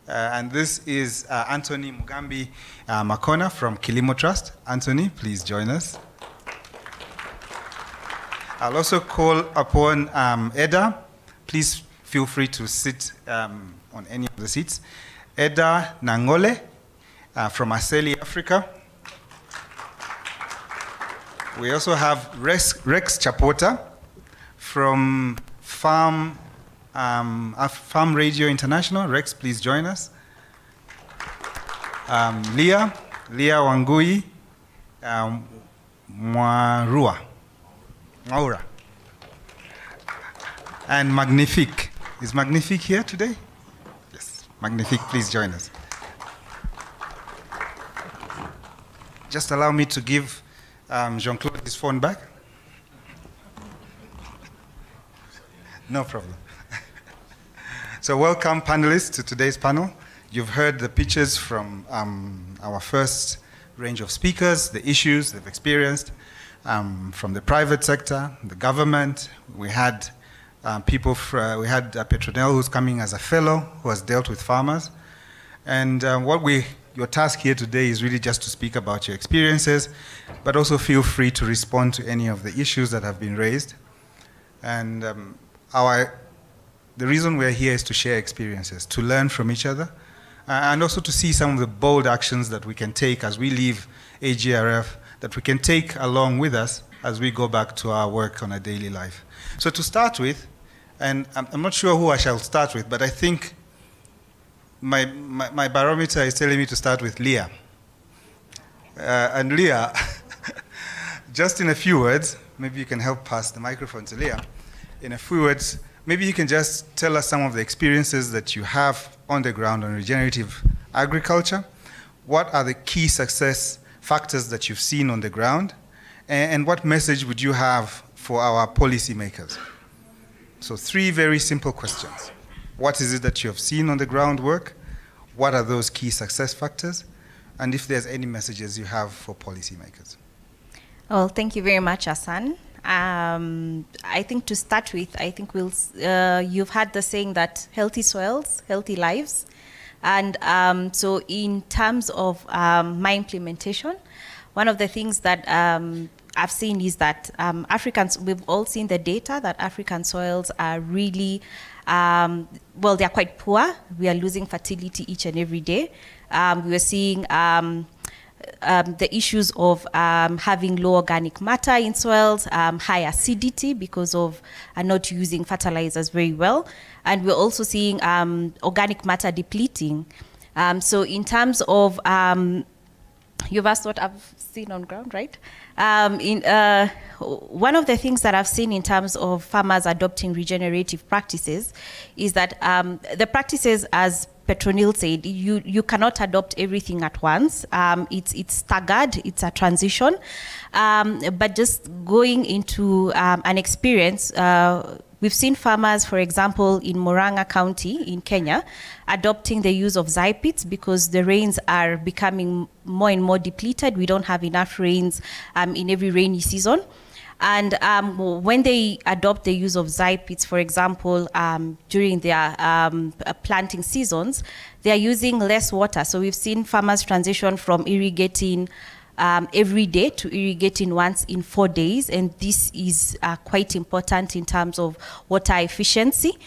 And this is Anthony Mugambi Makona from Kilimo Trust. Anthony, please join us. I'll also call upon Eda. Please feel free to sit on any of the seats. Eda Nangole from Aseli, Africa. We also have Rex Chapota from Farm Radio International. Rex, please join us. Leah Wangui Mwaura. And Magnifique. Is Magnifique here today? Yes. Magnifique, please join us. Just allow me to give Jean-Claude his phone back. No problem. So welcome, panelists, to today's panel. You've heard the pitches from our first range of speakers, the issues they've experienced from the private sector, the government. We had we had Petronille, who's coming as a fellow, who has dealt with farmers. And your task here today is really just to speak about your experiences, but also feel free to respond to any of the issues that have been raised. And the reason we're here is to share experiences, to learn from each other, and also to see some of the bold actions that we can take as we leave AGRF, that we can take along with us as we go back to our work on a daily life. So to start with, and I'm not sure who I shall start with, but I think my barometer is telling me to start with Leah. And Leah, just in a few words, maybe you can help pass the microphone to Leah. In a few words, maybe you can just tell us some of the experiences that you have on the ground on regenerative agriculture. What are the key success factors that you've seen on the ground? And what message would you have for our policymakers. So 3 very simple questions. What is it that you have seen on the groundwork? What are those key success factors? And if there's any messages you have for policymakers. Well, thank you very much, Hassan. I think to start with, I think you've heard the saying that healthy soils, healthy lives. And so in terms of my implementation, one of the things that I've seen is that we've all seen the data that African soils are really, well, they're quite poor. We are losing fertility each and every day. We are seeing the issues of having low organic matter in soils, high acidity because of not using fertilizers very well. And we're also seeing organic matter depleting. So in terms of, you've asked what I've seen on ground, right? One of the things that I've seen in terms of farmers adopting regenerative practices is that the practices, as Petronil said, you cannot adopt everything at once. It's staggered, it's a transition. But just going into an experience, we've seen farmers, for example, in Murang'a County in Kenya, adopting the use of Zypits because the rains are becoming more and more depleted. We don't have enough rains in every rainy season. And when they adopt the use of Zypits, for example, during their planting seasons, they are using less water. So we've seen farmers transition from irrigating every day to irrigating once in 4 days. And this is quite important in terms of water efficiency.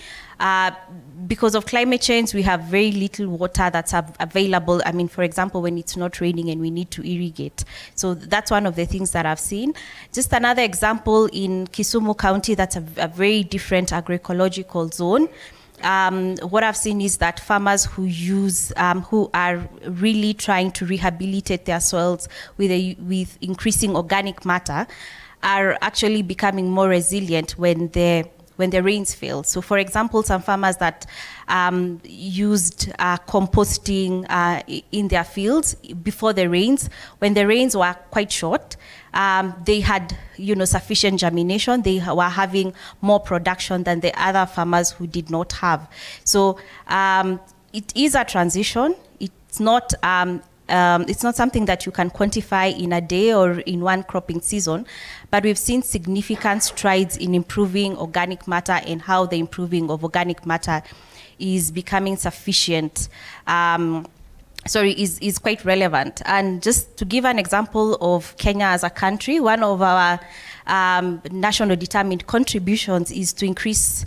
Because of climate change, we have very little water that's available. I mean, for example, when it's not raining and we need to irrigate. So that's one of the things that I've seen. Just another example in Kisumu County, that's a very different agroecological zone. What I've seen is that farmers who are really trying to rehabilitate their soils with increasing organic matter are actually becoming more resilient when the rains fail. So for example, some farmers that used composting in their fields before the rains, when the rains were quite short, they had sufficient germination. They were having more production than the other farmers who did not have. So it is a transition. It's not something that you can quantify in a day or in one cropping season, but we've seen significant strides in improving organic matter and how the improving of organic matter is becoming sufficient, is quite relevant. And just to give an example of Kenya as a country, one of our national determined contributions is to increase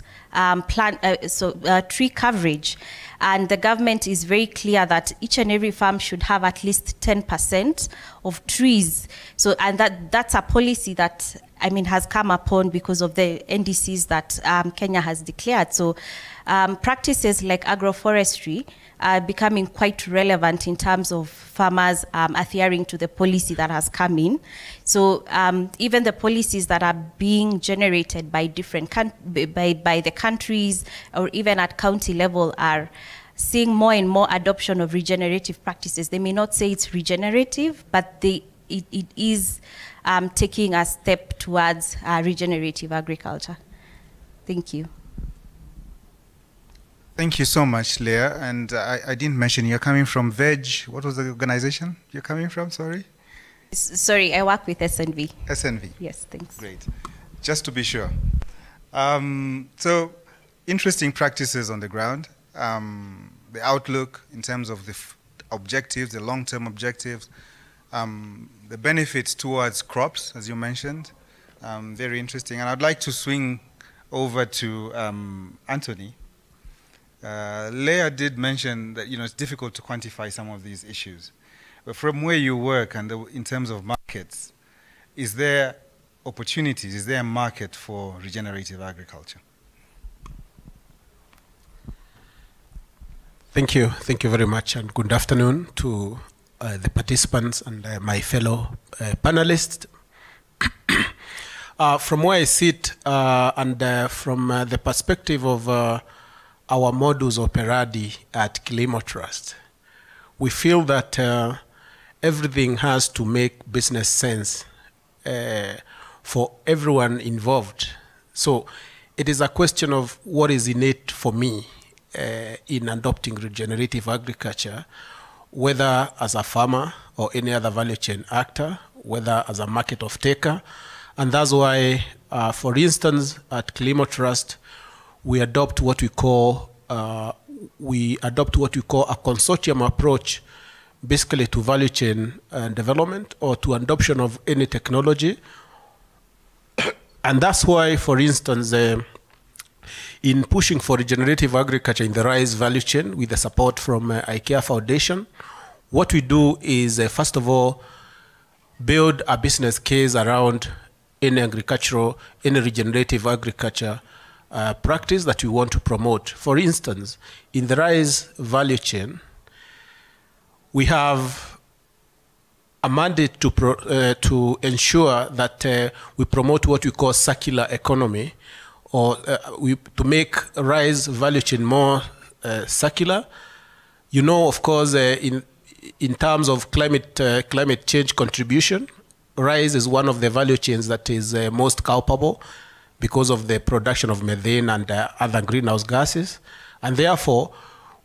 tree coverage. And the government is very clear that each and every farm should have at least 10% of trees. So, and that's a policy that, has come upon because of the NDCs that Kenya has declared. So practices like agroforestry are becoming quite relevant in terms of farmers adhering to the policy that has come in. So even the policies that are being generated by by the countries or even at county level are seeing more and more adoption of regenerative practices. They may not say it's regenerative, but it is taking a step towards regenerative agriculture. Thank you. Thank you so much, Leah. And I didn't mention, you're coming from VEG. What was the organization you're coming from, sorry? Sorry, I work with SNV. SNV. Yes, thanks. Great. Just to be sure. So, interesting practices on the ground. The outlook in terms of the objectives, the long-term objectives, the benefits towards crops, as you mentioned, very interesting. And I'd like to swing over to Anthony. Leah did mention that it's difficult to quantify some of these issues. But from where you work and in terms of markets, is there opportunities, is there a market for regenerative agriculture? Thank you very much, and good afternoon to the participants and my fellow panelists. From where I sit and from the perspective of our modus operandi at Kilimo Trust, we feel that everything has to make business sense for everyone involved. So it is a question of what is innate for me in adopting regenerative agriculture, whether as a farmer or any other value chain actor, whether as a market off-taker. And that's why, for instance, at Kilimo Trust, we adopt what we call a consortium approach, basically to value chain development or to adoption of any technology. And that's why, for instance, in pushing for regenerative agriculture in the rice value chain with the support from IKEA Foundation, what we do is, first of all, build a business case around any regenerative agriculture practice that we want to promote. For instance, in the rice value chain, we have a mandate to ensure that we promote what we call circular economy, or to make rice value chain more circular. You know, of course, in terms of climate change contribution, rice is one of the value chains that is most culpable because of the production of methane and other greenhouse gases. And therefore,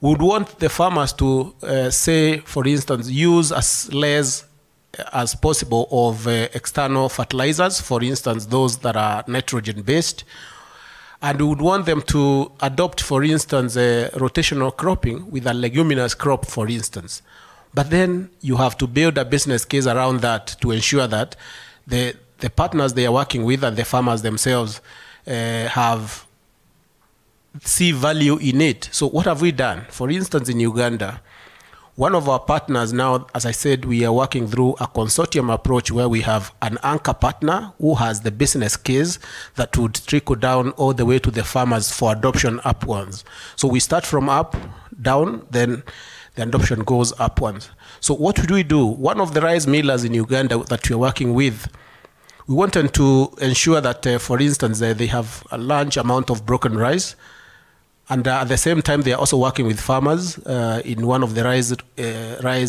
we would want the farmers to say, for instance, use as less as possible of external fertilizers, for instance, those that are nitrogen-based. And we would want them to adopt, for instance, rotational cropping with a leguminous crop, for instance. But then you have to build a business case around that to ensure that the partners they are working with and the farmers themselves see value in it. So what have we done? For instance, in Uganda, one of our partners now, as I said, we are working through a consortium approach where we have an anchor partner who has the business case that would trickle down all the way to the farmers for adoption upwards. So we start from up, down, then the adoption goes upwards. So what do we do? One of the rice millers in Uganda that we're working with, we wanted to ensure that, for instance, they have a large amount of broken rice. And at the same time, they are also working with farmers in one of the rice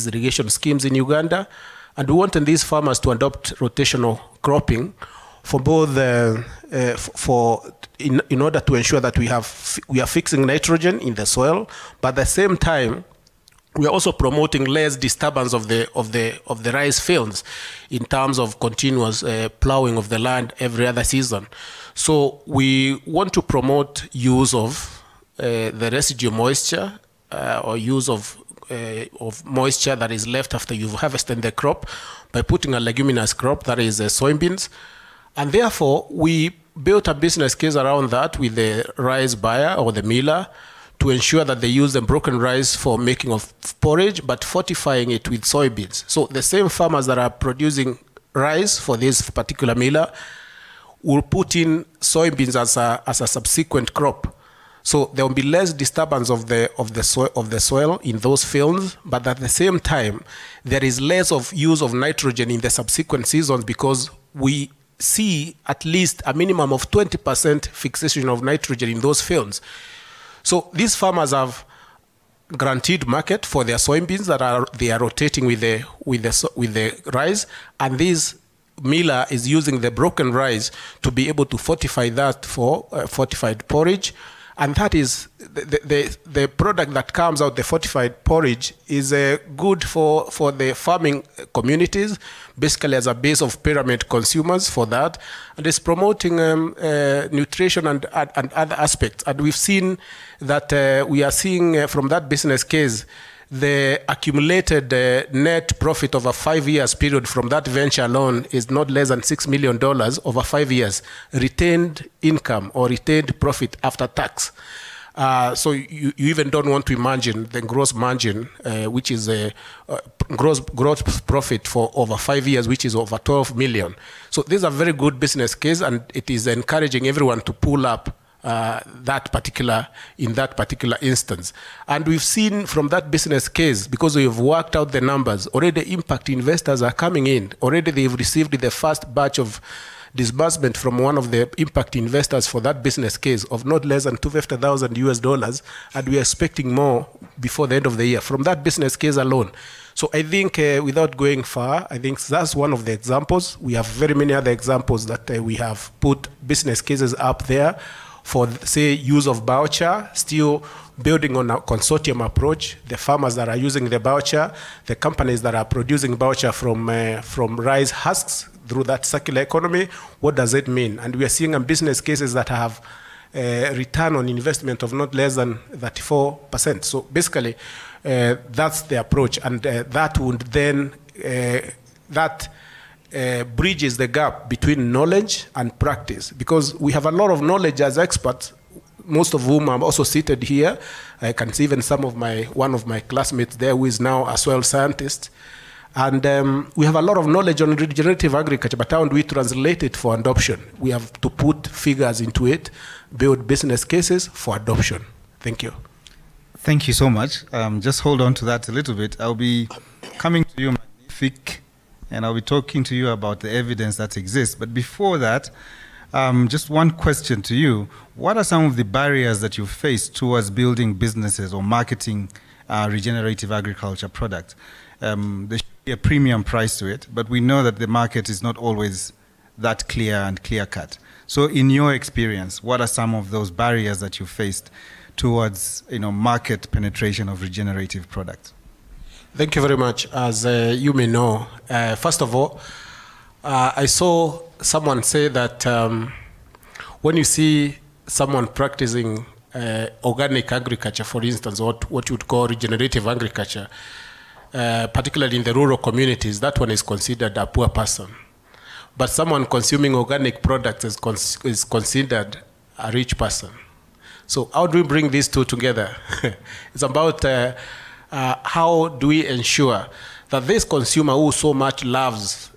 irrigation schemes in Uganda. And we wanted these farmers to adopt rotational cropping for both, in order to ensure that we are fixing nitrogen in the soil, but at the same time, we are also promoting less disturbance of the rice fields in terms of continuous plowing of the land every other season. So we want to promote use of the residue moisture or use of moisture that is left after you've harvested the crop by putting a leguminous crop, that is soybeans. And therefore, we built a business case around that with the rice buyer or the miller to ensure that they use the broken rice for making of porridge, but fortifying it with soybeans. So the same farmers that are producing rice for this particular miller will put in soybeans as a subsequent crop. So there will be less disturbance of the soil in those fields, but at the same time, there is less of use of nitrogen in the subsequent seasons because we see at least a minimum of 20% fixation of nitrogen in those fields. So these farmers have guaranteed market for their soybeans that they are rotating with the rice, and this miller is using the broken rice to be able to fortify that for fortified porridge. And that is the product that comes out, the fortified porridge, is good for the farming communities, basically as a base of pyramid consumers for that. And it's promoting nutrition and other aspects. And we've seen that we are seeing from that business case, the accumulated net profit over 5 years period from that venture alone is not less than $6 million over 5 years, retained income or retained profit after tax. So you even don't want to imagine the gross margin, which is a gross profit for over 5 years, which is over 12 million. So this is a very good business case, and it is encouraging everyone to pull up in that particular instance. And we've seen from that business case, because we've worked out the numbers, already impact investors are coming in. Already they've received the first batch of disbursement from one of the impact investors for that business case of not less than $250,000, and we are expecting more before the end of the year from that business case alone. So I think without going far, I think that's one of the examples. We have very many other examples that we have put business cases up there for, say, use of biochar, still building on a consortium approach. The farmers that are using the biochar, the companies that are producing biochar from rice husks through that circular economy, what does it mean? And we are seeing business cases that have return on investment of not less than 34%. So basically, that's the approach, and that would then bridges the gap between knowledge and practice, because we have a lot of knowledge as experts, most of whom are also seated here. I can see even one of my classmates there who is now a soil scientist. And we have a lot of knowledge on regenerative agriculture, but how do we translate it for adoption? We have to put figures into it, build business cases for adoption. Thank you. Thank you so much. Just hold on to that a little bit. I'll be coming to you, Magnifique, and I'll be talking to you about the evidence that exists. But before that, just one question to you. What are some of the barriers that you face towards building businesses or marketing regenerative agriculture products? There should be a premium price to it, but we know that the market is not always that clear and clear-cut. So in your experience, what are some of those barriers that you faced towards market penetration of regenerative products? Thank you very much. As you may know, first of all, I saw someone say that when you see someone practicing organic agriculture, for instance, what you would call regenerative agriculture, particularly in the rural communities, that one is considered a poor person. But someone consuming organic products is considered a rich person. So how do we bring these two together? It's about how do we ensure that this consumer who so much loves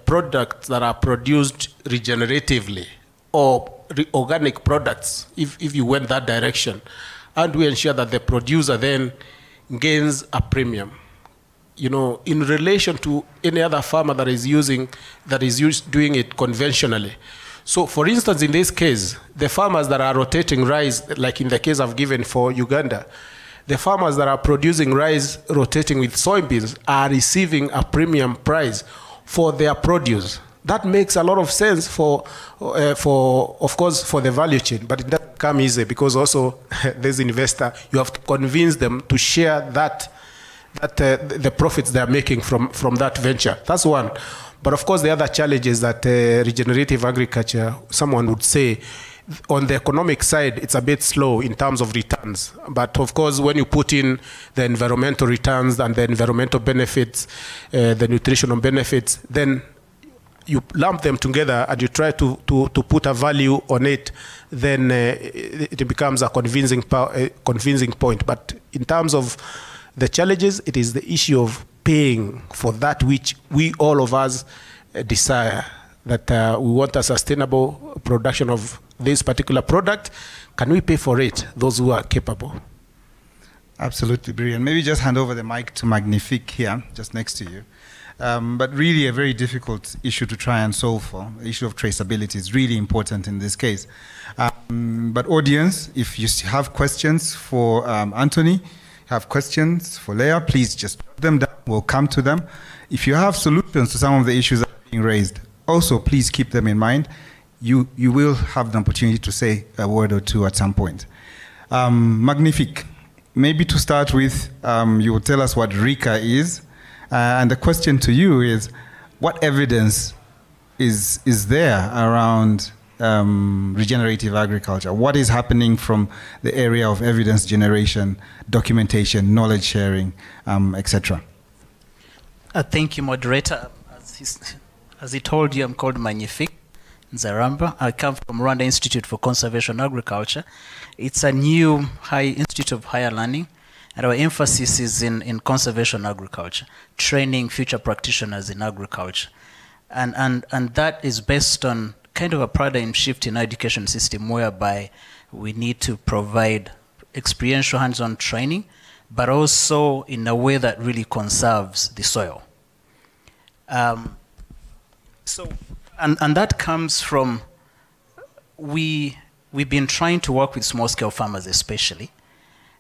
products that are produced regeneratively or organic products, if you went that direction, how do we ensure that the producer then gains a premium? In relation to any other farmer that is doing it conventionally. So, for instance, in this case, the farmers that are rotating rice, like in the case I've given for Uganda, the farmers that are producing rice rotating with soybeans are receiving a premium price for their produce. That makes a lot of sense of course, for the value chain, but it doesn't come easy, because also this investor, you have to convince them to share the profits they are making from that venture. That's one. But of course, the other challenge is that regenerative agriculture, someone would say, on the economic side, it's a bit slow in terms of returns. But of course, when you put in the environmental returns and the environmental benefits, the nutritional benefits, then you lump them together and you try to put a value on it, then it becomes a convincing point. But in terms of the challenges, it is the issue of paying for that which we, all of us, desire, that we want a sustainable production of this particular product. Can we pay for it, those who are capable? Absolutely brilliant. Maybe just hand over the mic to Magnifique here, just next to you. But really a very difficult issue to try and solve for. The issue of traceability is really important in this case. But audience, if you have questions for Anthony, have questions for Leah, please just jot them down. We'll come to them. If you have solutions to some of the issues that are being raised, also please keep them in mind. You will have the opportunity to say a word or two at some point. Magnifique, maybe to start with, you will tell us what RECA is. And the question to you is, what evidence is there around regenerative agriculture? What is happening from the area of evidence generation, documentation, knowledge sharing, etc.? Thank you, moderator. As he told you, I'm called Magnifique Nzaramba. I come from Rwanda Institute for Conservation Agriculture. It's a new institute of higher learning, and our emphasis is in conservation agriculture, training future practitioners in agriculture. And that is based on kind of a paradigm shift in our education system, whereby we need to provide experiential hands-on training, but also in a way that really conserves the soil. So And that comes from, we've been trying to work with small-scale farmers especially,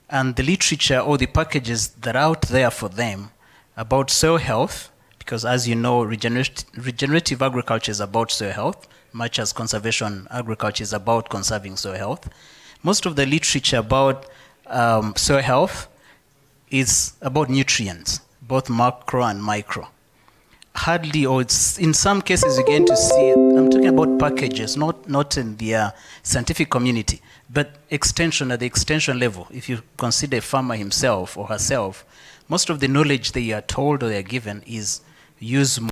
and the literature or the packages that are out there for them about soil health, because as you know, regenerative agriculture is about soil health, much as conservation agriculture is about conserving soil health. Most of the literature about soil health is about nutrients, both macro and micro. Hardly, or it's, in some cases you're going to see, I'm talking about packages, not in the scientific community, but extension at the extension level. If you consider a farmer himself or herself, most of the knowledge they are told or they are given is use more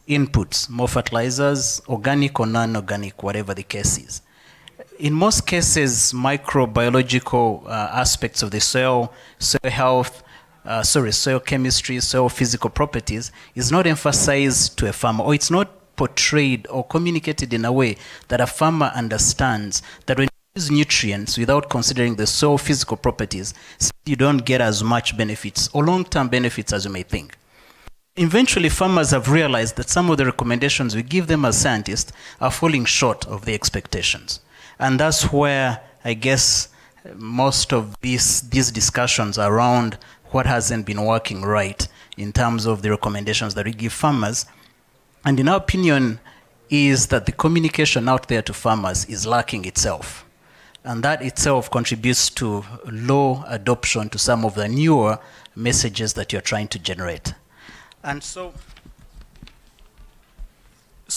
inputs, more fertilizers, organic or non-organic, whatever the case is. In most cases, microbiological aspects of the soil health, soil chemistry, soil physical properties is not emphasized to a farmer, or it's not portrayed or communicated in a way that a farmer understands that when you use nutrients without considering the soil physical properties, you don't get as much benefits or long-term benefits as you may think. Eventually, farmers have realized that some of the recommendations we give them as scientists are falling short of the expectations. And that's where, I guess, most of these discussions around what hasn't been working right in terms of the recommendations that we give farmers. And in our opinion, is that the communication out there to farmers is lacking itself. And that itself contributes to low adoption to some of the newer messages that you're trying to generate. And so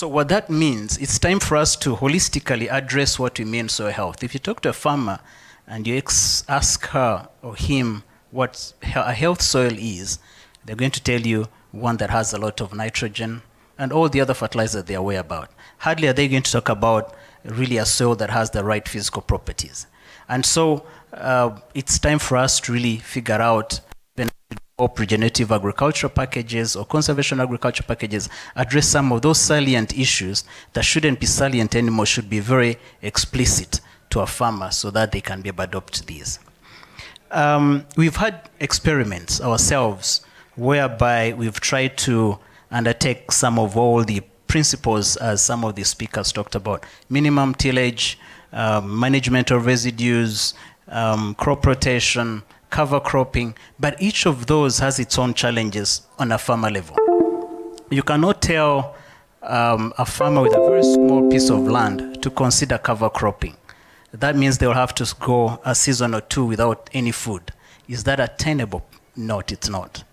what that means, it's time for us to holistically address what we mean soil health. If you talk to a farmer and you ask her or him what a health soil is, they're going to tell you one that has a lot of nitrogen and all the other fertilizers they're aware about. Hardly are they going to talk about really a soil that has the right physical properties. And so it's time for us to really figure out regenerative agriculture packages or conservation agriculture packages address some of those salient issues that shouldn't be salient anymore, should be very explicit to a farmer so that they can be able to adopt these. We've had experiments ourselves whereby we've tried to undertake some of all the principles as some of the speakers talked about. Minimum tillage, management of residues, crop rotation, cover cropping, but each of those has its own challenges on a farmer level. You cannot tell a farmer with a very small piece of land to consider cover cropping. That means they'll have to go a season or two without any food. Is that attainable? No, it's not.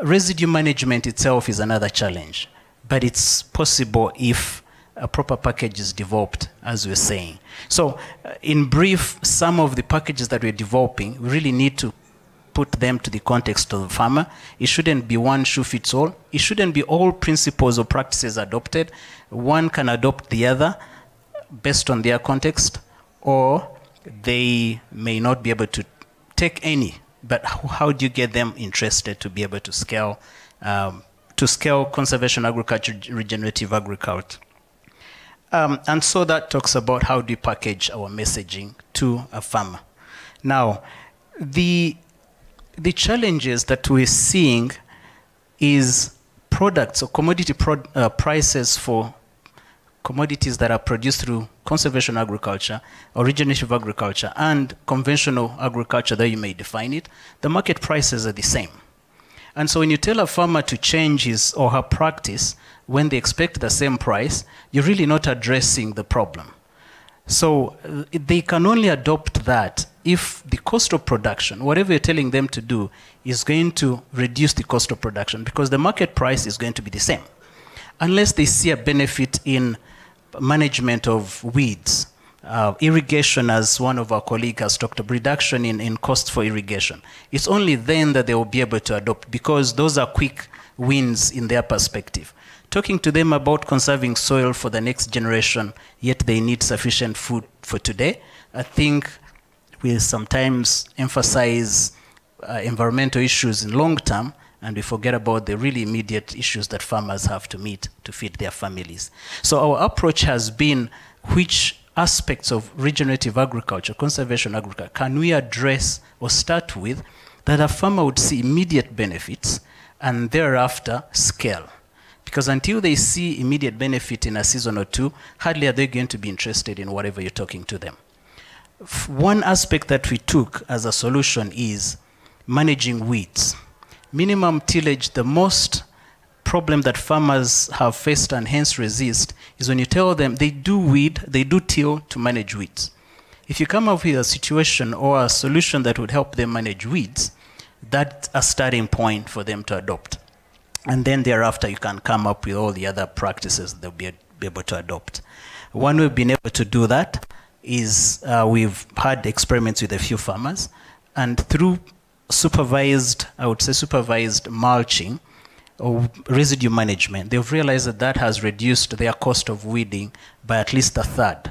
Residue management itself is another challenge, but it's possible if a proper package is developed, as we're saying. So in brief, some of the packages that we're developing, we really need to put them to the context of the farmer. It shouldn't be one shoe fits all. It shouldn't be all principles or practices adopted. One can adopt the other based on their context, or they may not be able to take any. But how do you get them interested to be able to scale conservation agriculture, regenerative agriculture? And so that talks about how do we package our messaging to a farmer. Now, the challenges that we're seeing is products or commodity prices for commodities that are produced through conservation agriculture or regenerative agriculture and conventional agriculture, that you may define it, the market prices are the same. And so when you tell a farmer to change his or her practice when they expect the same price, you're really not addressing the problem. So they can only adopt that if the cost of production, whatever you're telling them to do, is going to reduce the cost of production, because the market price is going to be the same. Unless they see a benefit in management of weeds, irrigation, as one of our colleagues has talked about, reduction in cost for irrigation. It's only then that they will be able to adopt, because those are quick wins in their perspective. Talking to them about conserving soil for the next generation, yet they need sufficient food for today, I think we sometimes emphasize environmental issues in long term, and we forget about the really immediate issues that farmers have to meet to feed their families. So our approach has been, which aspects of regenerative agriculture, conservation agriculture, can we address or start with that a farmer would see immediate benefits and thereafter scale? Because until they see immediate benefit in a season or two, hardly are they going to be interested in whatever you're talking to them. One aspect that we took as a solution is managing weeds. Minimum tillage, the most problem that farmers have faced and hence resist is when you tell them they do weed, they do till to manage weeds. If you come up with a situation or a solution that would help them manage weeds, that's a starting point for them to adopt. And then thereafter, you can come up with all the other practices they'll be able to adopt. One way we've been able to do that is we've had experiments with a few farmers, and through supervised, I would say supervised mulching or residue management, they've realized that that has reduced their cost of weeding by at least a third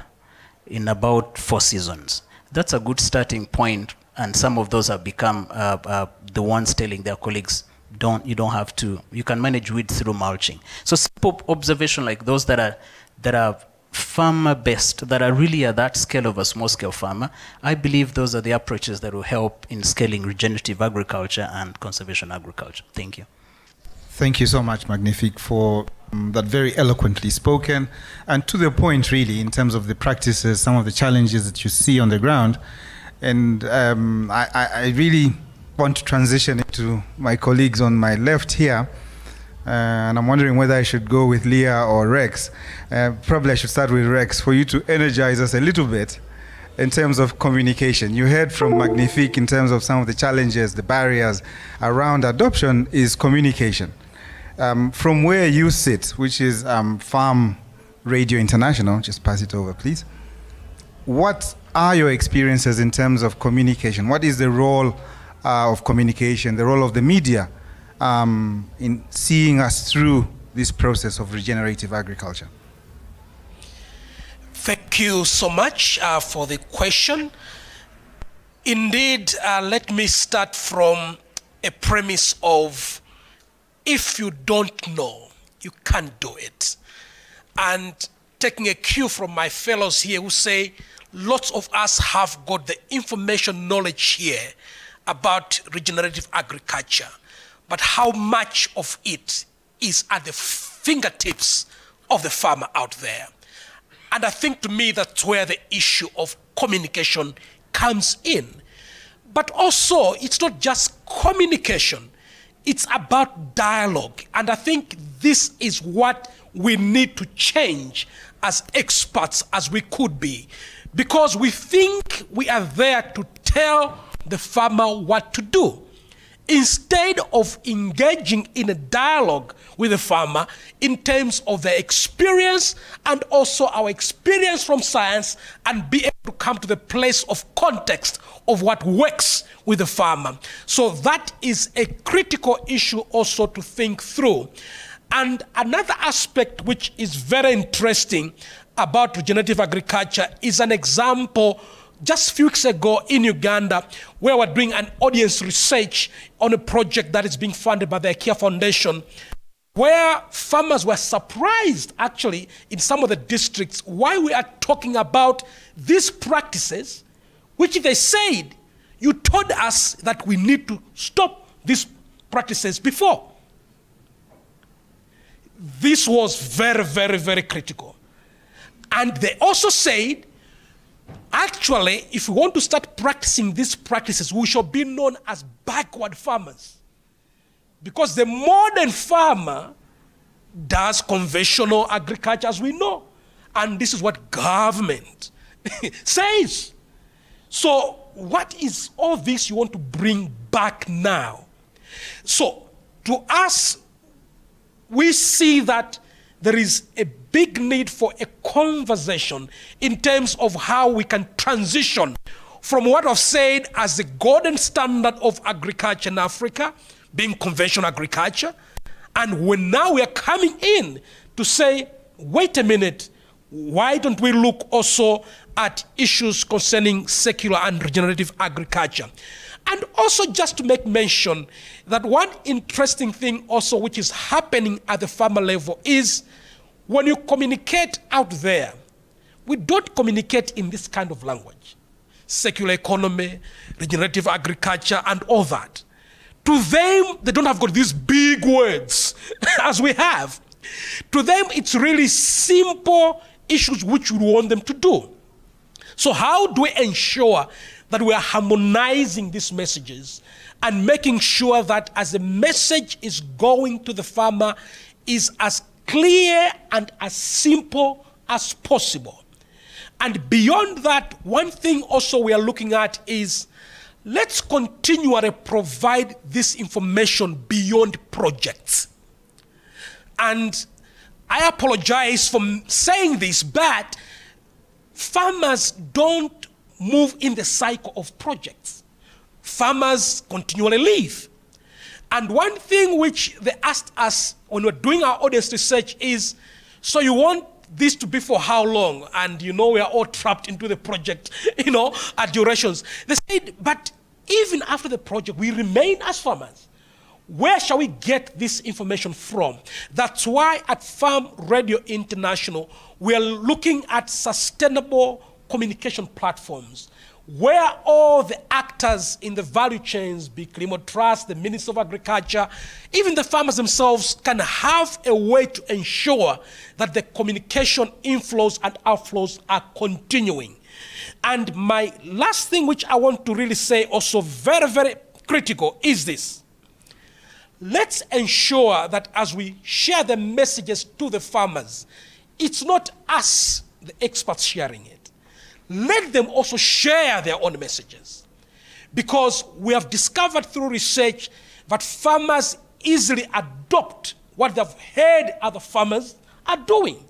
in about 4 seasons. That's a good starting point, and some of those have become the ones telling their colleagues, you don't have to, you can manage weeds through mulching. So simple observation like those that are farmer-based, that are really at that scale of a small-scale farmer, I believe those are the approaches that will help in scaling regenerative agriculture and conservation agriculture. Thank you. Thank you so much, Magnifique, for that very eloquently spoken and to the point, really, in terms of the practices, some of the challenges that you see on the ground. And I really want to transition into my colleagues on my left here. And I'm wondering whether I should go with Leah or Rex. Probably I should start with Rex for you to energize us a little bit in terms of communication. You heard from Magnifique in terms of some of the challenges, the barriers around adoption is communication. From where you sit, which is Farm Radio International, just pass it over, please. What are your experiences in terms of communication? What is the role of communication, the role of the media in seeing us through this process of regenerative agriculture? Thank you so much for the question. Indeed, let me start from a premise of if you don't know, you can't do it. And taking a cue from my fellows here who say lots of us have got the information knowledge here about regenerative agriculture, but how much of it is at the fingertips of the farmer out there? And I think to me that's where the issue of communication comes in. But also, it's not just communication, it's about dialogue. And I think this is what we need to change as experts as we could be. Because we think we are there to tell the farmer what to do, instead of engaging in a dialogue with the farmer in terms of their experience and also our experience from science, and be able to come to the place of context of what works with the farmer. So that is a critical issue also to think through. And another aspect which is very interesting about regenerative agriculture is an example just a few weeks ago in Uganda, where we're doing an audience research on a project that is being funded by the IKEA Foundation, where farmers were surprised, actually, in some of the districts, why we are talking about these practices, which they said, you told us that we need to stop these practices before. This was very, very, very critical. And they also said, actually, if we want to start practicing these practices, we shall be known as backward farmers. Because the modern farmer does conventional agriculture, as we know. And this is what government says. So what is all this you want to bring back now? So to us, we see that there is a big need for a conversation in terms of how we can transition from what I've said as the golden standard of agriculture in Africa, being conventional agriculture, and when now we are coming in to say, wait a minute, why don't we look also at issues concerning secular and regenerative agriculture? And also just to make mention that one interesting thing also which is happening at the farmer level is when you communicate out there, we don't communicate in this kind of language. Secular economy, regenerative agriculture, and all that. To them, they don't have got these big words as we have. To them, it's really simple issues which we want them to do. So how do we ensure that we are harmonizing these messages and making sure that as the message is going to the farmer is as clear and as simple as possible? And beyond that, one thing also we are looking at is let's continually provide this information beyond projects. And I apologize for saying this, but farmers don't move in the cycle of projects. Farmers continually live. And one thing which they asked us when we're doing our audience research is, so you want this to be for how long? And we are all trapped into the project, at durations. They said, but even after the project, we remain as farmers. Where shall we get this information from? That's why at Farm Radio International, we are looking at sustainable communication platforms where all the actors in the value chains, be Kilimo Trust, the Minister of Agriculture, even the farmers themselves can have a way to ensure that the communication inflows and outflows are continuing. And my last thing which I want to really say also very, very critical is this. Let's ensure that as we share the messages to the farmers, it's not us, the experts, sharing it. Let them also share their own messages. Because we have discovered through research that farmers easily adopt what they've heard other farmers are doing.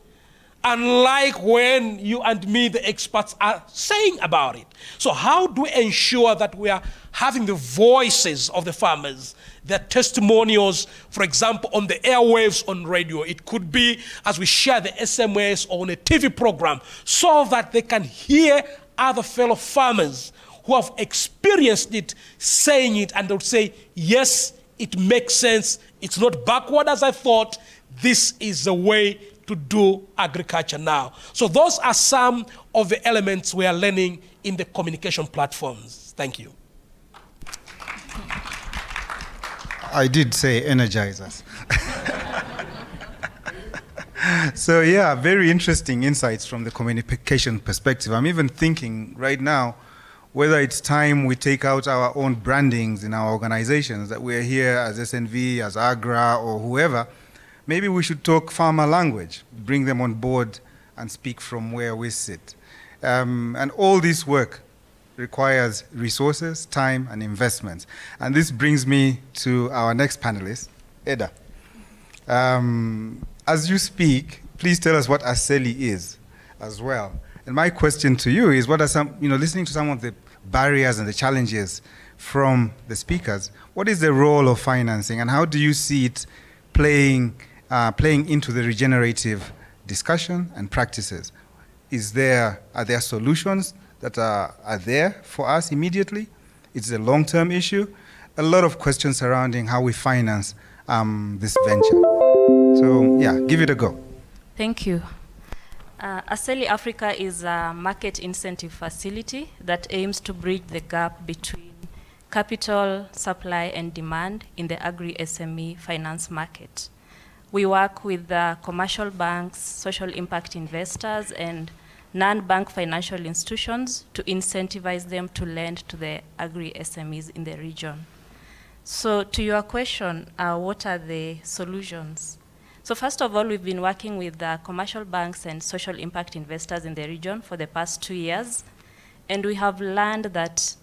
Unlike when you and me, the experts, are saying about it. So how do we ensure that we are having the voices of the farmers, their testimonials, for example, on the airwaves on radio? It could be as we share the SMS or on a TV program, so that they can hear other fellow farmers who have experienced it saying it, and they'll say, yes, it makes sense. It's not backward as I thought. This is the way to do agriculture now. So those are some of the elements we are learning in the communication platforms. Thank you. I did say energize us. So yeah, very interesting insights from the communication perspective. I'm even thinking right now whether it's time we take out our own brandings in our organizations, that we're here as SNV, as AGRA, or whoever. Maybe we should talk farmer language, bring them on board and speak from where we sit. And all this work requires resources, time, and investments. And this brings me to our next panelist, Eda. As you speak, please tell us what ASELI is as well. And my question to you is, what are some, listening to some of the barriers and the challenges from the speakers, what is the role of financing and how do you see it playing into the regenerative discussion and practices? Are there solutions that are there for us immediately? It's a long-term issue. A lot of questions surrounding how we finance this venture. So yeah, give it a go. Thank you. ASELI Africa is a market incentive facility that aims to bridge the gap between capital, supply, and demand in the agri-SME finance market. We work with commercial banks, social impact investors, and non-bank financial institutions to incentivize them to lend to the agri-SMEs in the region. So to your question, what are the solutions? So first of all, we've been working with commercial banks and social impact investors in the region for the past 2 years, and we have learned that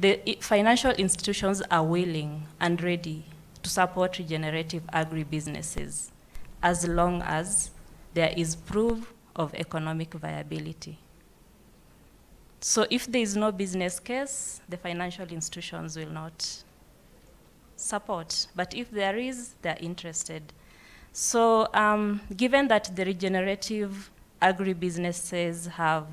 the financial institutions are willing and ready to support regenerative agri-businesses as long as there is proof of economic viability. So if there is no business case, the financial institutions will not support. But if there is, they're interested. So given that the regenerative agri-businesses have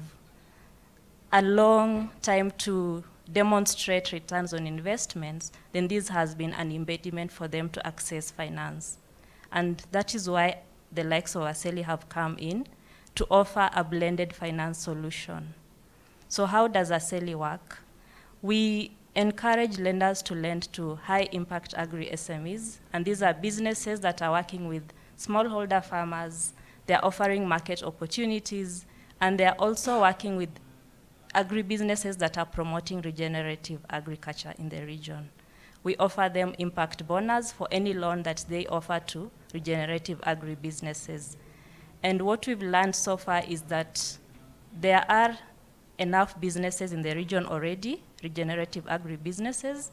a long time to demonstrate returns on investments, then this has been an impediment for them to access finance. And that is why the likes of ASELI have come in to offer a blended finance solution. So how does ASELI work? We encourage lenders to lend to high-impact agri-SMEs, and these are businesses that are working with smallholder farmers, they're offering market opportunities, and they're also working with agribusinesses that are promoting regenerative agriculture in the region. We offer them impact bonus for any loan that they offer to regenerative agribusinesses. And what we've learned so far is that there are enough businesses in the region already, regenerative agribusinesses,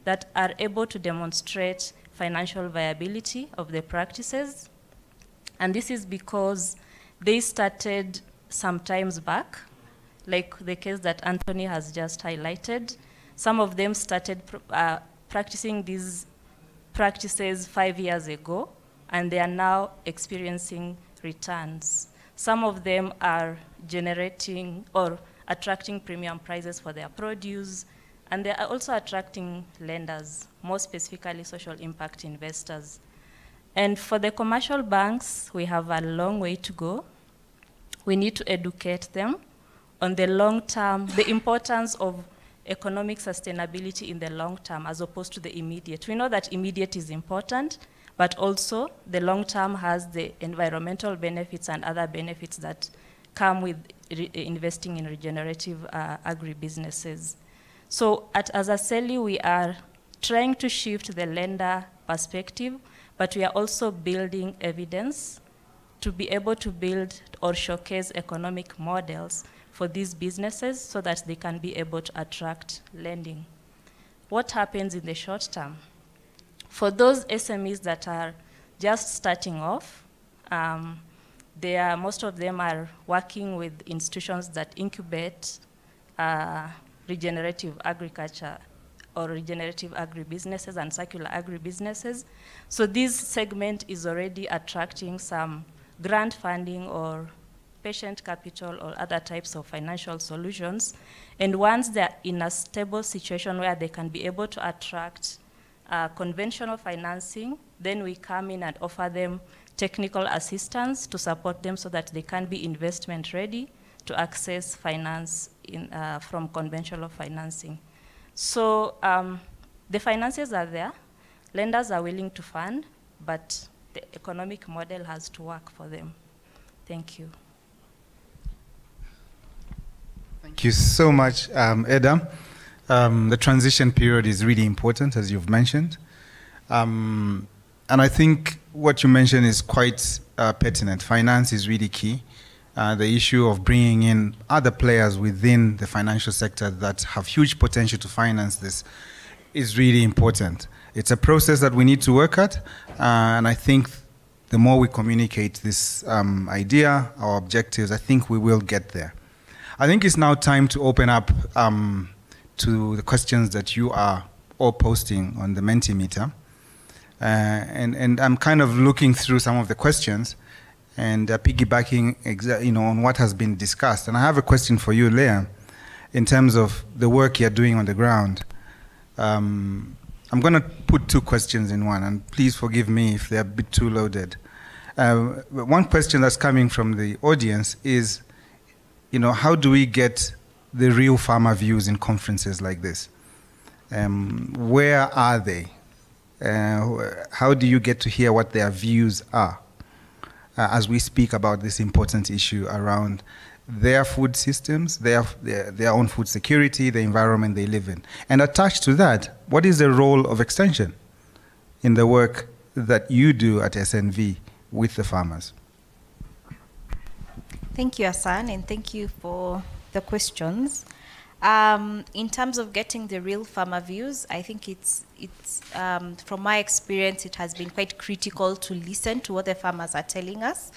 that are able to demonstrate financial viability of the practices. And this is because they started some times back, like the case that Anthony has just highlighted. Some of them started practicing these practices 5 years ago, and they are now experiencing returns. Some of them are generating or attracting premium prices for their produce, and they are also attracting lenders, more specifically social impact investors. And for the commercial banks, we have a long way to go. We need to educate them on the long term, the importance of economic sustainability in the long term as opposed to the immediate. We know that immediate is important, but also the long term has the environmental benefits and other benefits that come with investing in regenerative agribusinesses. So at Azaseli, we are trying to shift the lender perspective, but we are also building evidence to be able to build or showcase economic models for these businesses so that they can be able to attract lending. What happens in the short term? For those SMEs that are just starting off, most of them are working with institutions that incubate regenerative agriculture or regenerative agribusinesses and circular agribusinesses. So this segment is already attracting some grant funding or patient capital or other types of financial solutions. And once they're in a stable situation where they can be able to attract conventional financing, then we come in and offer them technical assistance to support them so that they can be investment ready to access finance from conventional financing. So the finances are there, lenders are willing to fund, but the economic model has to work for them. Thank you. Thank you so much, Eda. The transition period is really important, as you've mentioned. And I think what you mentioned is quite pertinent. Finance is really key. The issue of bringing in other players within the financial sector that have huge potential to finance this is really important. It's a process that we need to work at, and I think the more we communicate this idea, our objectives, I think we will get there. I think it's now time to open up to the questions that you are all posting on the Mentimeter. And I'm kind of looking through some of the questions and piggybacking on what has been discussed. And I have a question for you, Leah, in terms of the work you're doing on the ground. I'm going to put two questions in one, and please forgive me if they're a bit too loaded. One question that's coming from the audience is, how do we get the real farmer views in conferences like this? Where are they? How do you get to hear what their views are as we speak about this important issue around their food systems, their own food security, the environment they live in? And attached to that, what is the role of extension in the work that you do at SNV with the farmers? Thank you, Hassan, and thank you for the questions. In terms of getting the real farmer views, I think it's from my experience, it has been quite critical to listen to what the farmers are telling us,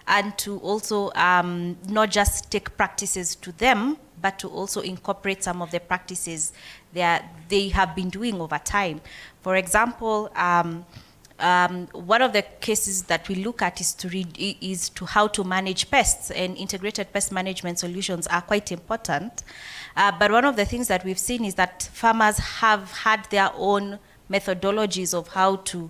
and to also not just take practices to them, but to also incorporate some of the practices that they have been doing over time. For example, one of the cases that we look at is to how to manage pests, and integrated pest management solutions are quite important. But one of the things that we've seen is that farmers have had their own methodologies of how to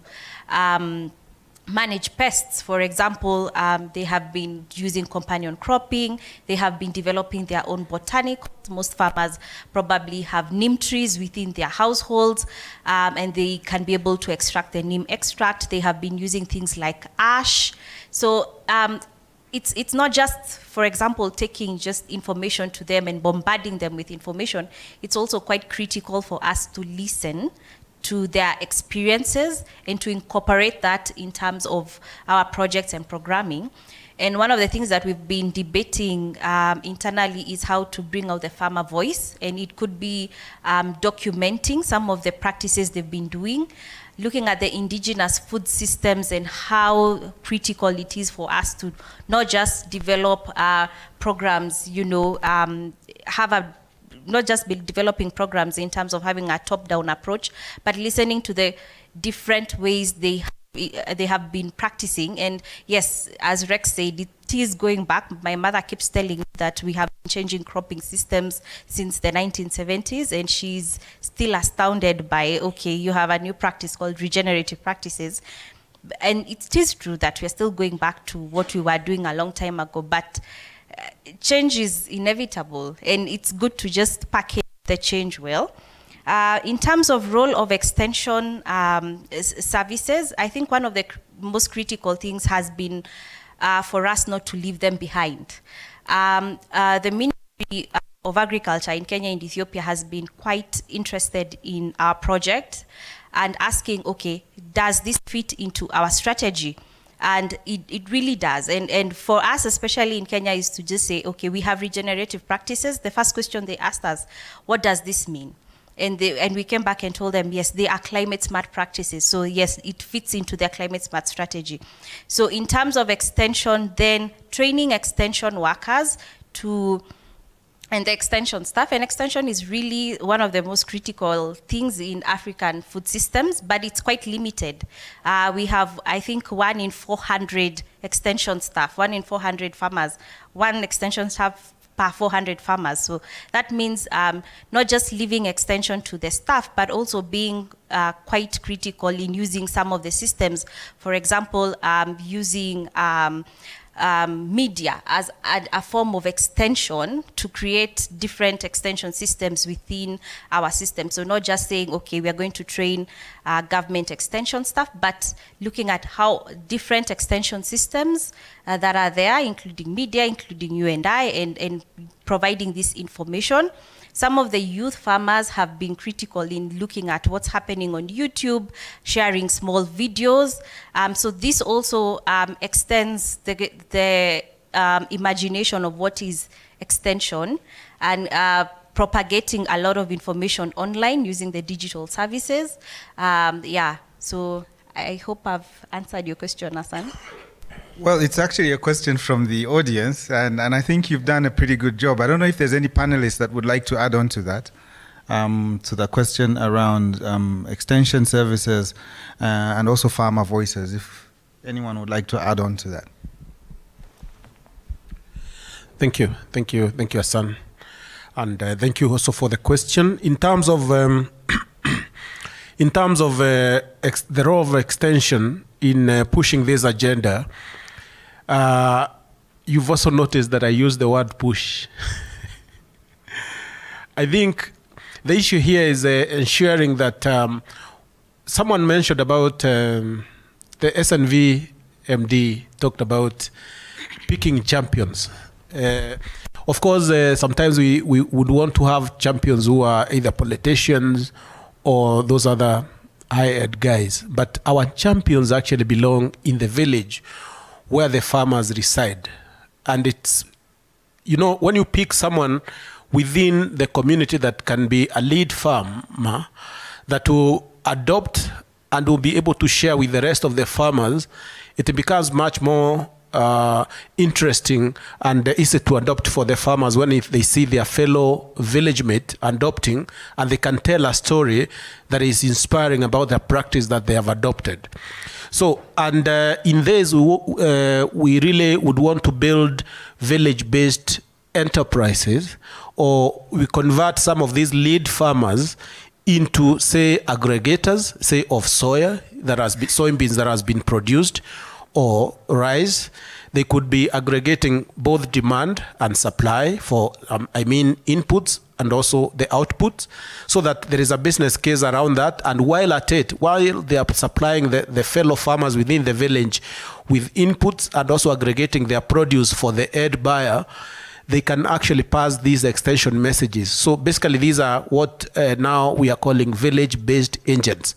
manage pests. For example, they have been using companion cropping, they have been developing their own botanicals. Most farmers probably have neem trees within their households, and they can be able to extract the neem extract. They have been using things like ash. So it's not just, for example, taking just information to them and bombarding them with information. It's also quite critical for us to listen to their experiences and to incorporate that in terms of our projects and programming. And one of the things that we've been debating internally is how to bring out the farmer voice, and it could be documenting some of the practices they've been doing, looking at the indigenous food systems and how critical it is for us to not just develop programs, you know, not just be developing programs in terms of having a top-down approach, but listening to the different ways they have been practicing. And yes, as Rex said, it is going back. My mother keeps telling me that we have been changing cropping systems since the 1970s, and she's still astounded by, okay, you have a new practice called regenerative practices. And it is true that we're still going back to what we were doing a long time ago, but change is inevitable, and it's good to just package the change well. In terms of role of extension services, I think one of the most critical things has been for us not to leave them behind. The Ministry of Agriculture in Kenya and Ethiopia has been quite interested in our project and asking, okay, does this fit into our strategy? And it really does. And for us, especially in Kenya, is to just say, okay, we have regenerative practices. The first question they asked us, what does this mean? And we came back and told them, yes, they are climate smart practices. So yes, it fits into their climate smart strategy. So in terms of extension, then training extension workers and the extension staff. And extension is really one of the most critical things in African food systems, but it's quite limited. We have, I think, 1 in 400 extension staff, 1 in 400 farmers, 1 extension staff per 400 farmers. So that means not just leaving extension to the staff, but also being quite critical in using some of the systems. For example, using media as a form of extension to create different extension systems within our system. So not just saying, okay, we are going to train government extension staff, but looking at how different extension systems that are there, including media, including you and I, and providing this information. Some of the youth farmers have been critical in looking at what's happening on YouTube, sharing small videos. So this also extends the imagination of what is extension and propagating a lot of information online using the digital services. Yeah, so I hope I've answered your question, Hassan. Well, it's actually a question from the audience, and I think you've done a pretty good job. I don't know if there's any panelists that would like to add on to that, to the question around extension services and also farmer voices, if anyone would like to add on to that. Thank you, Hassan. And thank you also for the question. In terms of, the role of extension in pushing this agenda, you've also noticed that I use the word push. I think the issue here is ensuring that someone mentioned about the SNV MD talked about picking champions. Of course, sometimes we would want to have champions who are either politicians or those other high-ed guys. But our champions actually belong in the village where the farmers reside. And it's, you know, when you pick someone within the community that can be a lead farmer, that will adopt and will be able to share with the rest of the farmers, it becomes much more interesting and easy to adopt for the farmers when they see their fellow village mate adopting, and they can tell a story that is inspiring about the practice that they have adopted. So, and in this, we really would want to build village-based enterprises, or we convert some of these lead farmers into, say, aggregators, say, of soya. soybeans that has been produced, or rice. They could be aggregating both demand and supply for, inputs and also the outputs, so that there is a business case around that. And while they are supplying the fellow farmers within the village with inputs and also aggregating their produce for the end buyer, they can actually pass these extension messages. So basically, these are what now we are calling village-based agents.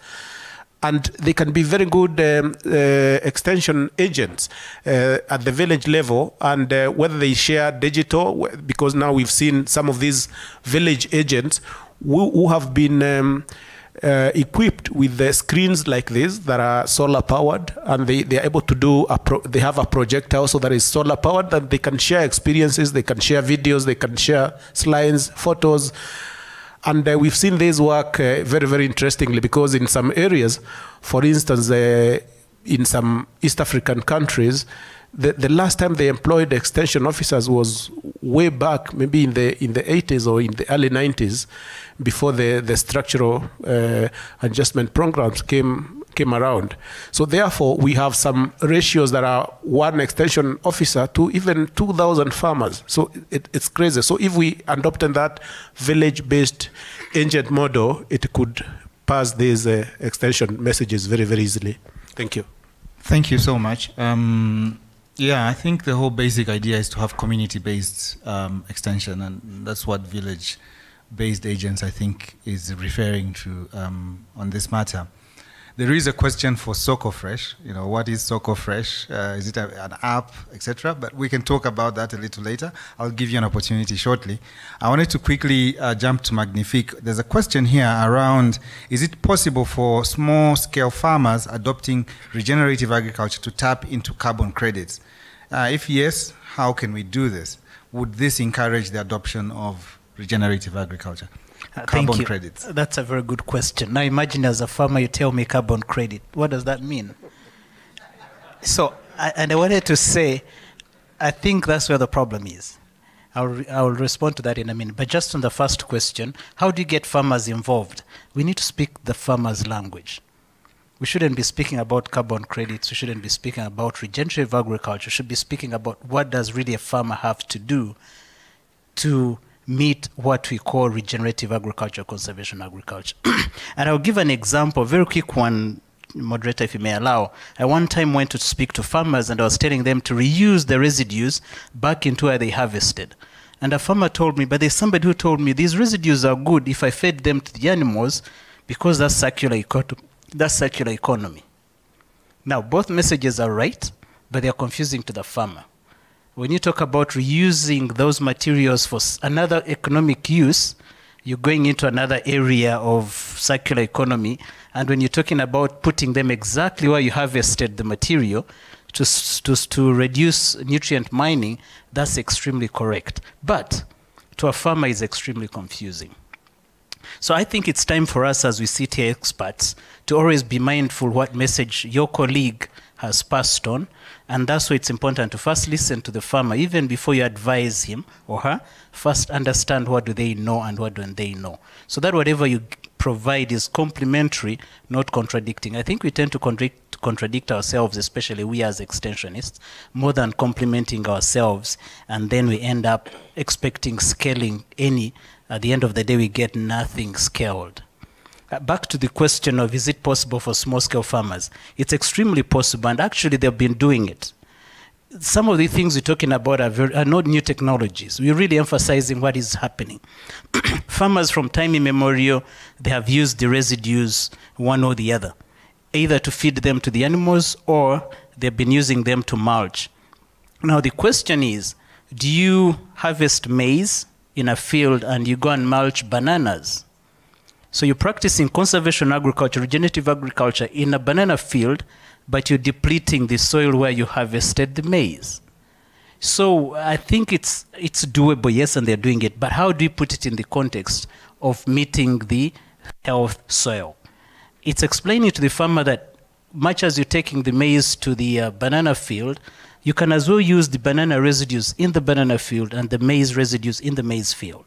And they can be very good extension agents at the village level, and whether they share digital, because now we've seen some of these village agents who have been equipped with the screens like this that are solar powered, and they are able to do, they have a projector also that is solar powered, that they can share experiences, they can share videos, they can share slides, photos. And we've seen this work very, very interestingly, because in some areas, for instance, in some East African countries, the last time they employed extension officers was way back, maybe in the 80s or in the early 90s, before the structural adjustment programs came around. So therefore, we have some ratios that are one extension officer to even 2,000 farmers. So it's crazy. So if we adopted that village-based agent model, it could pass these extension messages very, very easily. Thank you. Thank you so much. Yeah, I think the whole basic idea is to have community-based extension, and that's what village-based agents, I think, is referring to on this matter. There is a question for SocoFresh. What is SocoFresh? Is it an app, etc.? But we can talk about that a little later. I'll give you an opportunity shortly. I wanted to quickly jump to Magnifique. There's a question here around, is it possible for small-scale farmers adopting regenerative agriculture to tap into carbon credits? If yes, how can we do this? Would this encourage the adoption of regenerative agriculture? Carbon credits. That's a very good question. Now imagine, as a farmer, you tell me carbon credit. What does that mean? So, and I wanted to say, I think that's where the problem is. I'll respond to that in a minute. But just on the first question, how do you get farmers involved? We need to speak the farmer's language. We shouldn't be speaking about carbon credits. We shouldn't be speaking about regenerative agriculture. We should be speaking about what does really a farmer have to do to meet what we call regenerative agriculture, conservation agriculture. And I'll give an example, a very quick one, moderator, if you may allow. I one time went to speak to farmers, and I was telling them to reuse the residues back into where they harvested. And a farmer told me, but there's somebody who told me these residues are good if I fed them to the animals, because that's circular economy. Now, both messages are right, but they are confusing to the farmer. When you talk about reusing those materials for another economic use, you're going into another area of circular economy. And when you're talking about putting them exactly where you harvested the material to reduce nutrient mining, that's extremely correct. But to a farmer, it's extremely confusing. So I think it's time for us, as we sit here experts, to always be mindful what message your colleague has passed on. And that's why it's important to first listen to the farmer, even before you advise him or her. First understand what do they know and what don't they know, so that whatever you provide is complementary, not contradicting. I think we tend to contradict ourselves, especially we as extensionists, more than complementing ourselves, and then we end up expecting scaling any. At the end of the day, we get nothing scaled. Back to the question of, is it possible for small-scale farmers? It's extremely possible, and actually they've been doing it. Some of the things we're talking about are not new technologies. We're really emphasizing what is happening. Farmers from time immemorial, they have used the residues, one or the other, either to feed them to the animals, or they've been using them to mulch. Now the question is, do you harvest maize in a field and you go and mulch bananas? So you're practicing conservation agriculture, regenerative agriculture in a banana field, but you're depleting the soil where you harvested the maize. So I think it's doable, yes, and they're doing it, but how do you put it in the context of meeting the health soil? It's explaining to the farmer that much as you're taking the maize to the banana field, you can as well use the banana residues in the banana field and the maize residues in the maize field.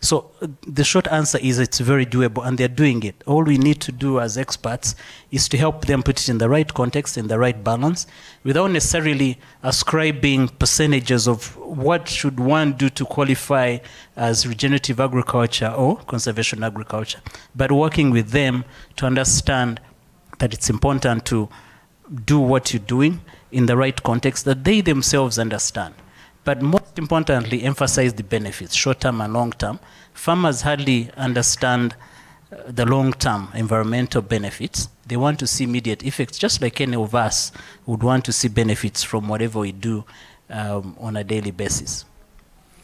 So the short answer is it's very doable, and they're doing it. All we need to do as experts is to help them put it in the right context, in the right balance, without necessarily ascribing percentages of what should one do to qualify as regenerative agriculture or conservation agriculture, but working with them to understand that it's important to do what you're doing in the right context that they themselves understand. But most importantly, emphasize the benefits, short-term and long-term. Farmers hardly understand the long-term environmental benefits. They want to see immediate effects, just like any of us would want to see benefits from whatever we do on a daily basis.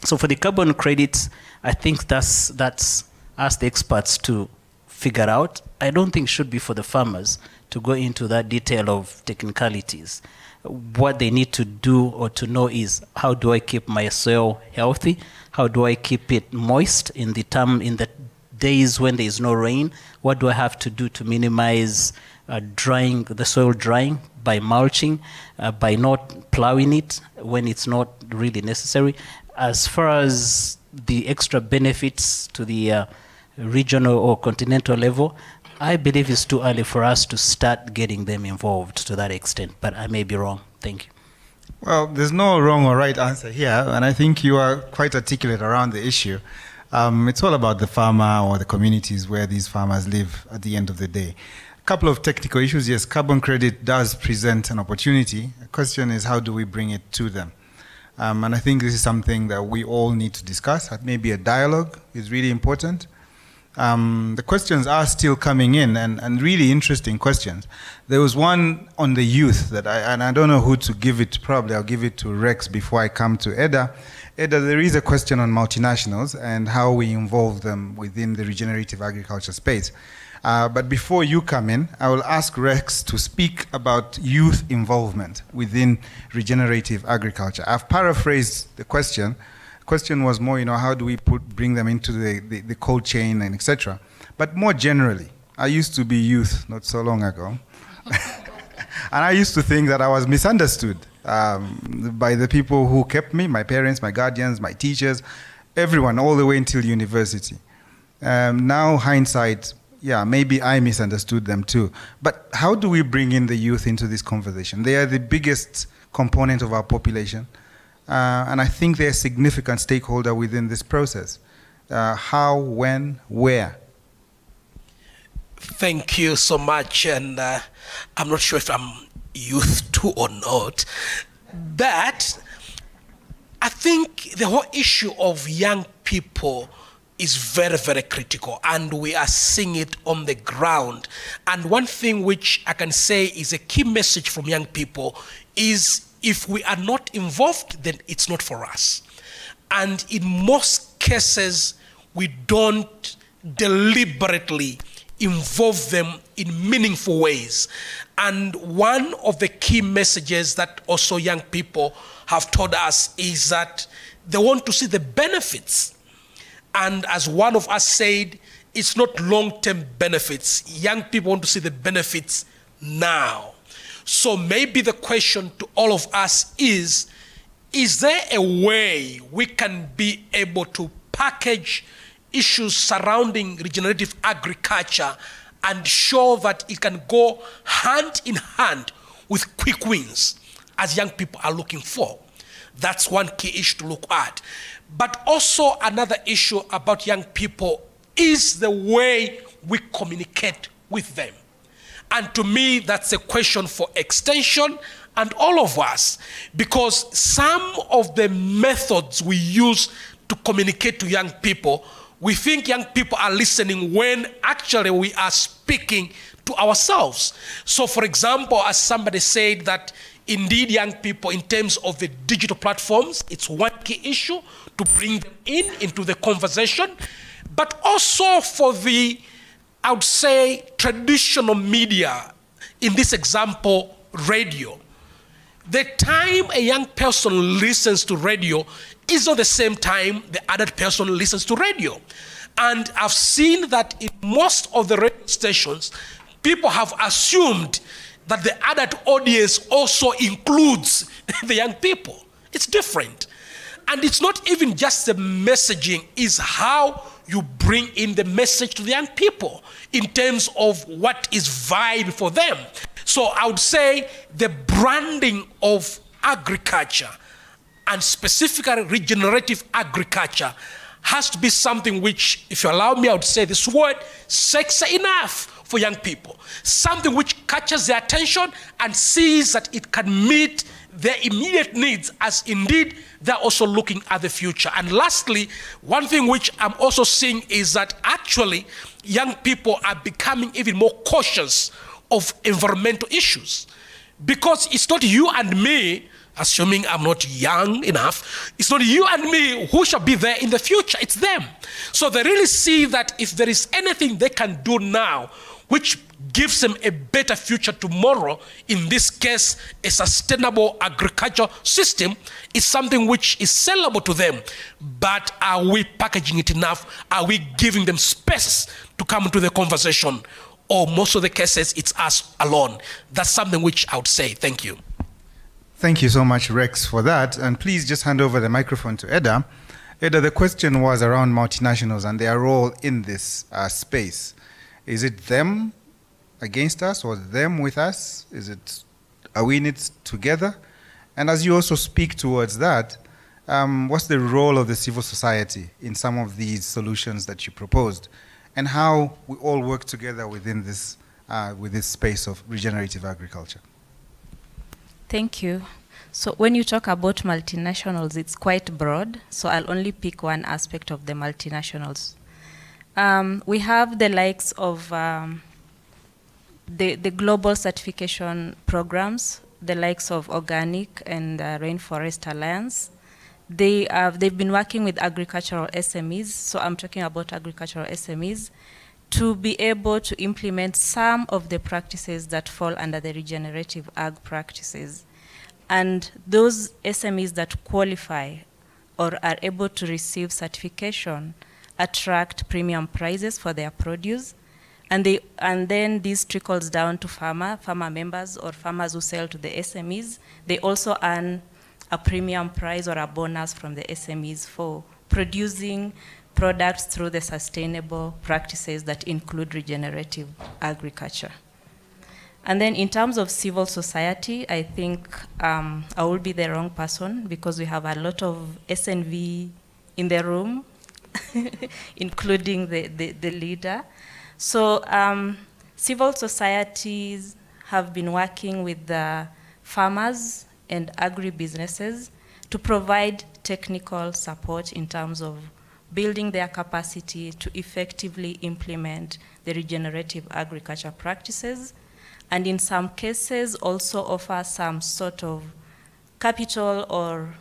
So for the carbon credits, I think that's us, the experts, to figure out. I don't think it should be for the farmers to go into that detail of technicalities. What they need to do or to know is, how do I keep my soil healthy? How do I keep it moist in the days when there is no rain? What do I have to do to minimize the soil drying? By mulching, by not plowing it when it's not really necessary. As far as the extra benefits to the regional or continental level, I believe it's too early for us to start getting them involved to that extent, but I may be wrong. Thank you. Well, there's no wrong or right answer here, and I think you are quite articulate around the issue. It's all about the farmer or the communities where these farmers live at the end of the day. A couple of technical issues. Yes, carbon credit does present an opportunity. The question is, how do we bring it to them? And I think this is something that we all need to discuss. Maybe a dialogue is really important. The questions are still coming in, and really interesting questions. There was one on the youth that I don't know who to give it. Probably I'll give it to Rex before I come to Eda. Eda, there is a question on multinationals and how we involve them within the regenerative agriculture space. But before you come in, I will ask Rex to speak about youth involvement within regenerative agriculture. I've paraphrased the question. Question was more, how do we bring them into the cold chain and etc. But more generally, I used to be youth not so long ago. And I used to think that I was misunderstood by the people who kept me, my parents, my guardians, my teachers, everyone, all the way until university. Now, hindsight, yeah, maybe I misunderstood them too. But how do we bring in the youth into this conversation? They are the biggest component of our population. And I think they're a significant stakeholder within this process. How, when, where? Thank you so much. And I'm not sure if I'm youth too or not. But I think the whole issue of young people is very, very critical. And we are seeing it on the ground. And one thing which I can say is a key message from young people is, if we are not involved, then it's not for us. And in most cases, we don't deliberately involve them in meaningful ways. And one of the key messages that also young people have told us is that they want to see the benefits. And as one of us said, it's not long-term benefits. Young people want to see the benefits now. So maybe the question to all of us is there a way we can be able to package issues surrounding regenerative agriculture and show that it can go hand in hand with quick wins, as young people are looking for? That's one key issue to look at. But also another issue about young people is the way we communicate with them. And to me, that's a question for Extension and all of us, because some of the methods we use to communicate to young people, we think young people are listening when actually we are speaking to ourselves. So for example, as somebody said, that indeed young people, in terms of the digital platforms, it's one key issue to bring them into the conversation, but also for the, I would say, traditional media, in this example, radio. The time a young person listens to radio is not the same time the adult person listens to radio. And I've seen that in most of the radio stations, people have assumed that the adult audience also includes the young people. It's different. And it's not even just the messaging, it's how you bring in the message to the young people in terms of what is vibe for them. So I would say the branding of agriculture, and specifically regenerative agriculture, has to be something which, if you allow me, I would say this word, sexy enough for young people. Something which catches their attention and sees that it can meet their immediate needs, as indeed they're also looking at the future. And lastly, one thing which I'm also seeing is that actually young people are becoming even more cautious of environmental issues. Because it's not you and me, assuming I'm not young enough, it's not you and me who shall be there in the future, it's them. So they really see that if there is anything they can do now which gives them a better future tomorrow, in this case, a sustainable agricultural system, is something which is sellable to them. But are we packaging it enough? Are we giving them space to come into the conversation? Or most of the cases, it's us alone. That's something which I would say. Thank you. Thank you so much, Rex, for that. And please just hand over the microphone to Eda. Eda, the question was around multinationals and their role in this space. Is it them against us or them with us? Are we in it together? And as you also speak towards that, what's the role of the civil society in some of these solutions that you proposed? And how we all work together within this space of regenerative agriculture? Thank you. So when you talk about multinationals, it's quite broad, so I'll only pick one aspect of the multinationals. We have the likes of the global certification programs, the likes of Organic and Rainforest Alliance. They've been working with agricultural SMEs, so I'm talking about agricultural SMEs, to be able to implement some of the practices that fall under the regenerative ag practices. And those SMEs that qualify or are able to receive certification attract premium prices for their produce. And then this trickles down to farmer members or farmers who sell to the SMEs. They also earn a premium price or a bonus from the SMEs for producing products through the sustainable practices that include regenerative agriculture. And then in terms of civil society, I think I will be the wrong person because we have a lot of SNV in the room, including the leader. So civil societies have been working with the farmers and agribusinesses to provide technical support in terms of building their capacity to effectively implement the regenerative agriculture practices, and in some cases also offer some sort of capital or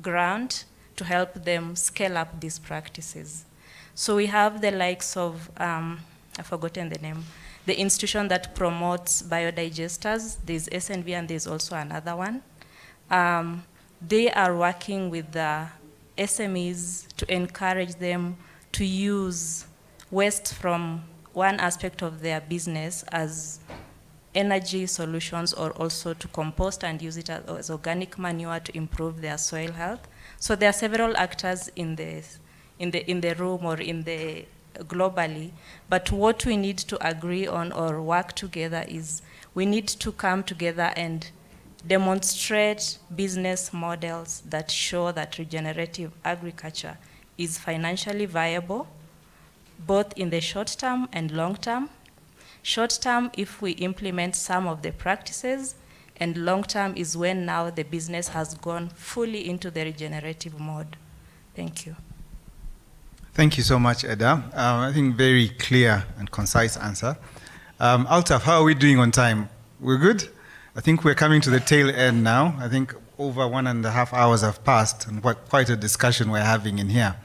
grant to help them scale up these practices. So we have the likes of, I've forgotten the name, the institution that promotes biodigesters. There's SNV and there's also another one. They are working with the SMEs to encourage them to use waste from one aspect of their business as energy solutions, or also to compost and use it as organic manure to improve their soil health. So there are several actors in the room or globally, but what we need to agree on or work together is we need to come together and demonstrate business models that show that regenerative agriculture is financially viable, both in the short term and long term. Short term, if we implement some of the practices, and long term is when now the business has gone fully into the regenerative mode. Thank you. Thank you so much, Eda. I think very clear and concise answer. Altaf, how are we doing on time? We're good? I think we're coming to the tail end now. I think over 1.5 hours have passed, and quite a discussion we're having in here.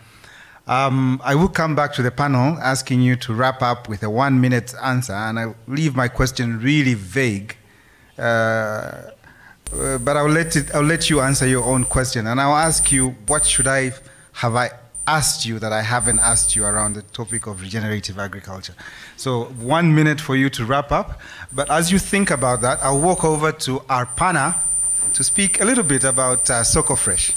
I will come back to the panel asking you to wrap up with a 1-minute answer, and I leave my question really vague. But I'll let you answer your own question, and I'll ask you, what have I asked you that I haven't asked you around the topic of regenerative agriculture? So 1 minute for you to wrap up. But as you think about that, I'll walk over to Arpana to speak a little bit about Soko Fresh.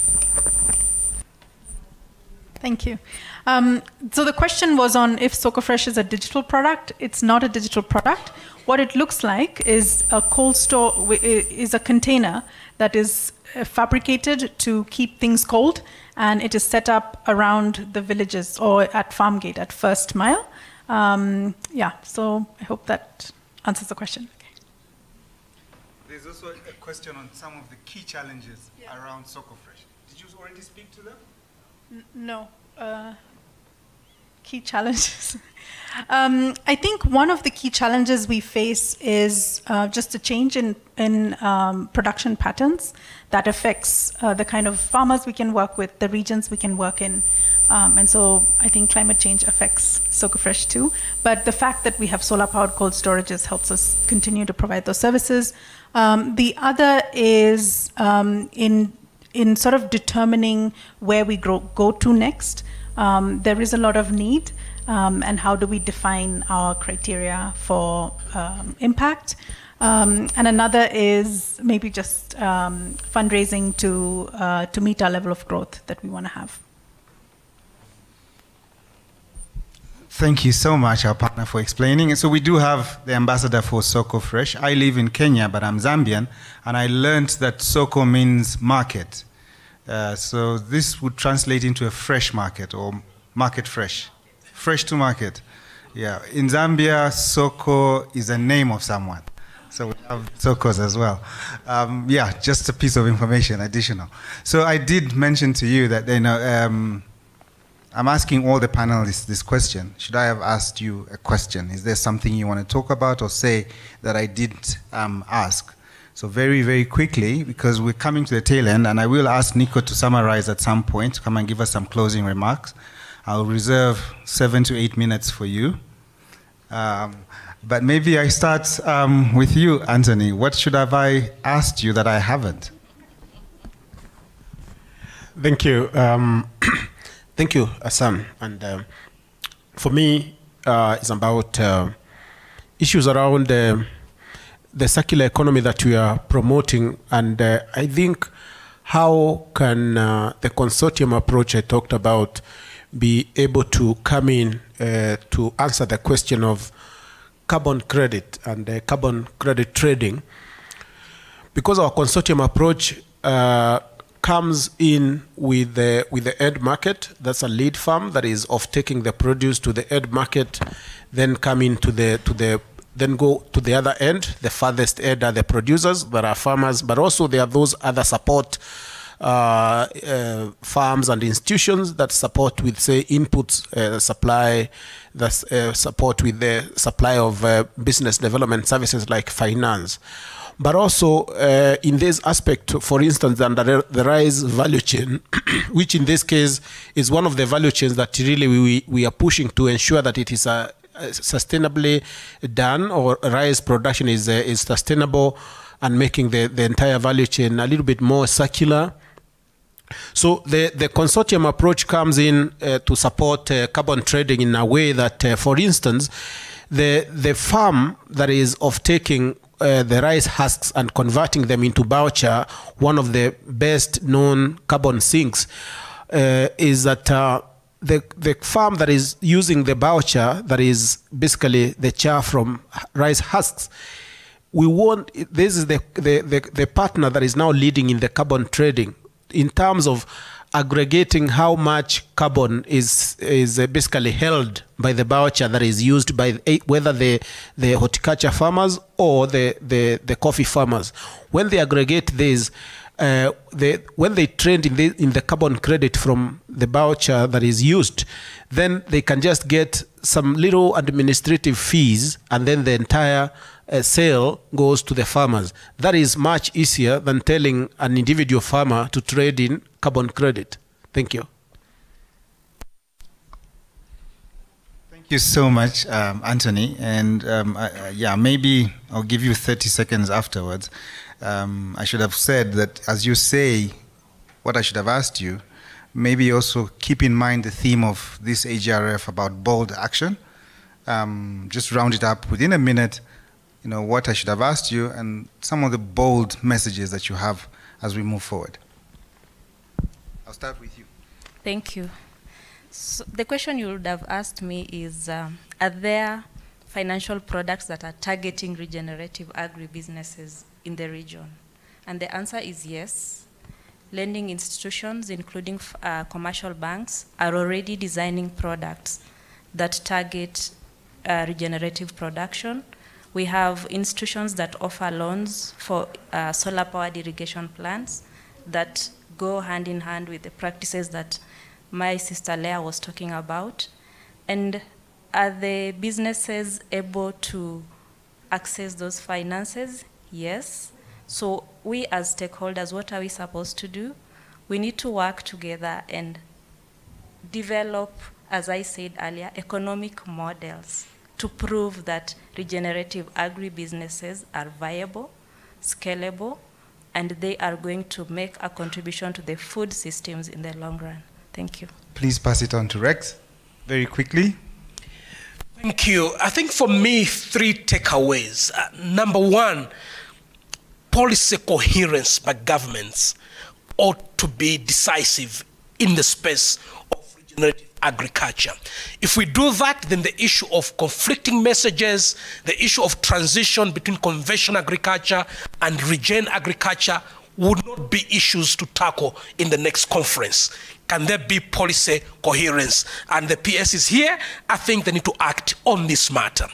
Thank you. So the question was on if SocoFresh is a digital product. It's not a digital product. What it looks like is a cold store, is a container that is fabricated to keep things cold, and it is set up around the villages or at farm gate at first mile. Yeah, so I hope that answers the question. Okay. There's also a question on some of the key challenges around SocoFresh. Did you already speak to them? No. Key challenges. I think one of the key challenges we face is just a change in production patterns that affects the kind of farmers we can work with, the regions we can work in. And so I think climate change affects SocoFresh too. But the fact that we have solar-powered cold storages helps us continue to provide those services. The other is in sort of determining where we go to next. There is a lot of need, and how do we define our criteria for impact? And another is maybe just fundraising to meet our level of growth that we want to have. Thank you so much, our partner, for explaining. And so we do have the ambassador for SocoFresh. I live in Kenya, but I'm Zambian, and I learned that Soko means market. So this would translate into a fresh market, or market fresh. Fresh to market. Yeah. In Zambia, Soko is a name of someone. So we have Sokos as well. Yeah, just a piece of information, additional. So I did mention to you that, you know, I'm asking all the panelists this question. Should I have asked you a question? Is there something you want to talk about or say that I didn't ask? So very, very quickly, because we're coming to the tail end, and I will ask Nico to summarize at some point, to come and give us some closing remarks. I'll reserve 7 to 8 minutes for you. But maybe I start with you, Anthony. What should have I asked you that I haven't? Thank you. Thank you, Assam. And for me, it's about issues around the circular economy that we are promoting. And I think how can the consortium approach I talked about be able to come in to answer the question of carbon credit and carbon credit trading? Because our consortium approach comes in with the end market. That's a lead farm that is of taking the produce to the end market, then come into then go to the other end. The farthest end are the producers, that are farmers, but also there are those other support farms and institutions that support with, say, inputs, supply, that's support with the supply of business development services like finance. But also in this aspect, for instance, under the rice value chain, which in this case is one of the value chains that really we are pushing to ensure that it is sustainably done, or rice production is sustainable, and making the entire value chain a little bit more circular. So the consortium approach comes in to support carbon trading in a way that, for instance, the farm that is of taking the rice husks and converting them into biochar, one of the best known carbon sinks, is that the farm that is using the biochar, that is basically the char from rice husks, this is the partner that is now leading in the carbon trading in terms of aggregating how much carbon is basically held by the biochar that is used by whether the horticulture farmers or the coffee farmers. When they aggregate this, when they trade in the carbon credit from the biochar that is used, then they can just get some little administrative fees, and then the entire sale goes to the farmers. That is much easier than telling an individual farmer to trade in carbon credit. Thank you. Thank you so much, Anthony. And yeah, maybe I'll give you 30 seconds afterwards. I should have said that as you say what I should have asked you, maybe also keep in mind the theme of this AGRF about bold action. Just round it up within a minute, you know, what I should have asked you and some of the bold messages that you have as we move forward. I'll start with you. Thank you. So the question you would have asked me is, are there financial products that are targeting regenerative agribusinesses in the region? And the answer is yes. Lending institutions, including commercial banks, are already designing products that target regenerative production. We have institutions that offer loans for solar-powered irrigation plants that go hand in hand with the practices that my sister Leah was talking about. And are the businesses able to access those finances? Yes. So we as stakeholders, what are we supposed to do? We need to work together and develop, as I said earlier, economic models to prove that regenerative agribusinesses are viable, scalable, and they are going to make a contribution to the food systems in the long run. Thank you. Please pass it on to Rex very quickly. Thank you. I think for me, 3 takeaways. Number 1, policy coherence by governments ought to be decisive in the space of regenerative agriculture. If we do that, then the issue of conflicting messages, the issue of transition between conventional agriculture and regen agriculture would not be issues to tackle in the next conference. Can there be policy coherence? And the PS is here. I think they need to act on this matter.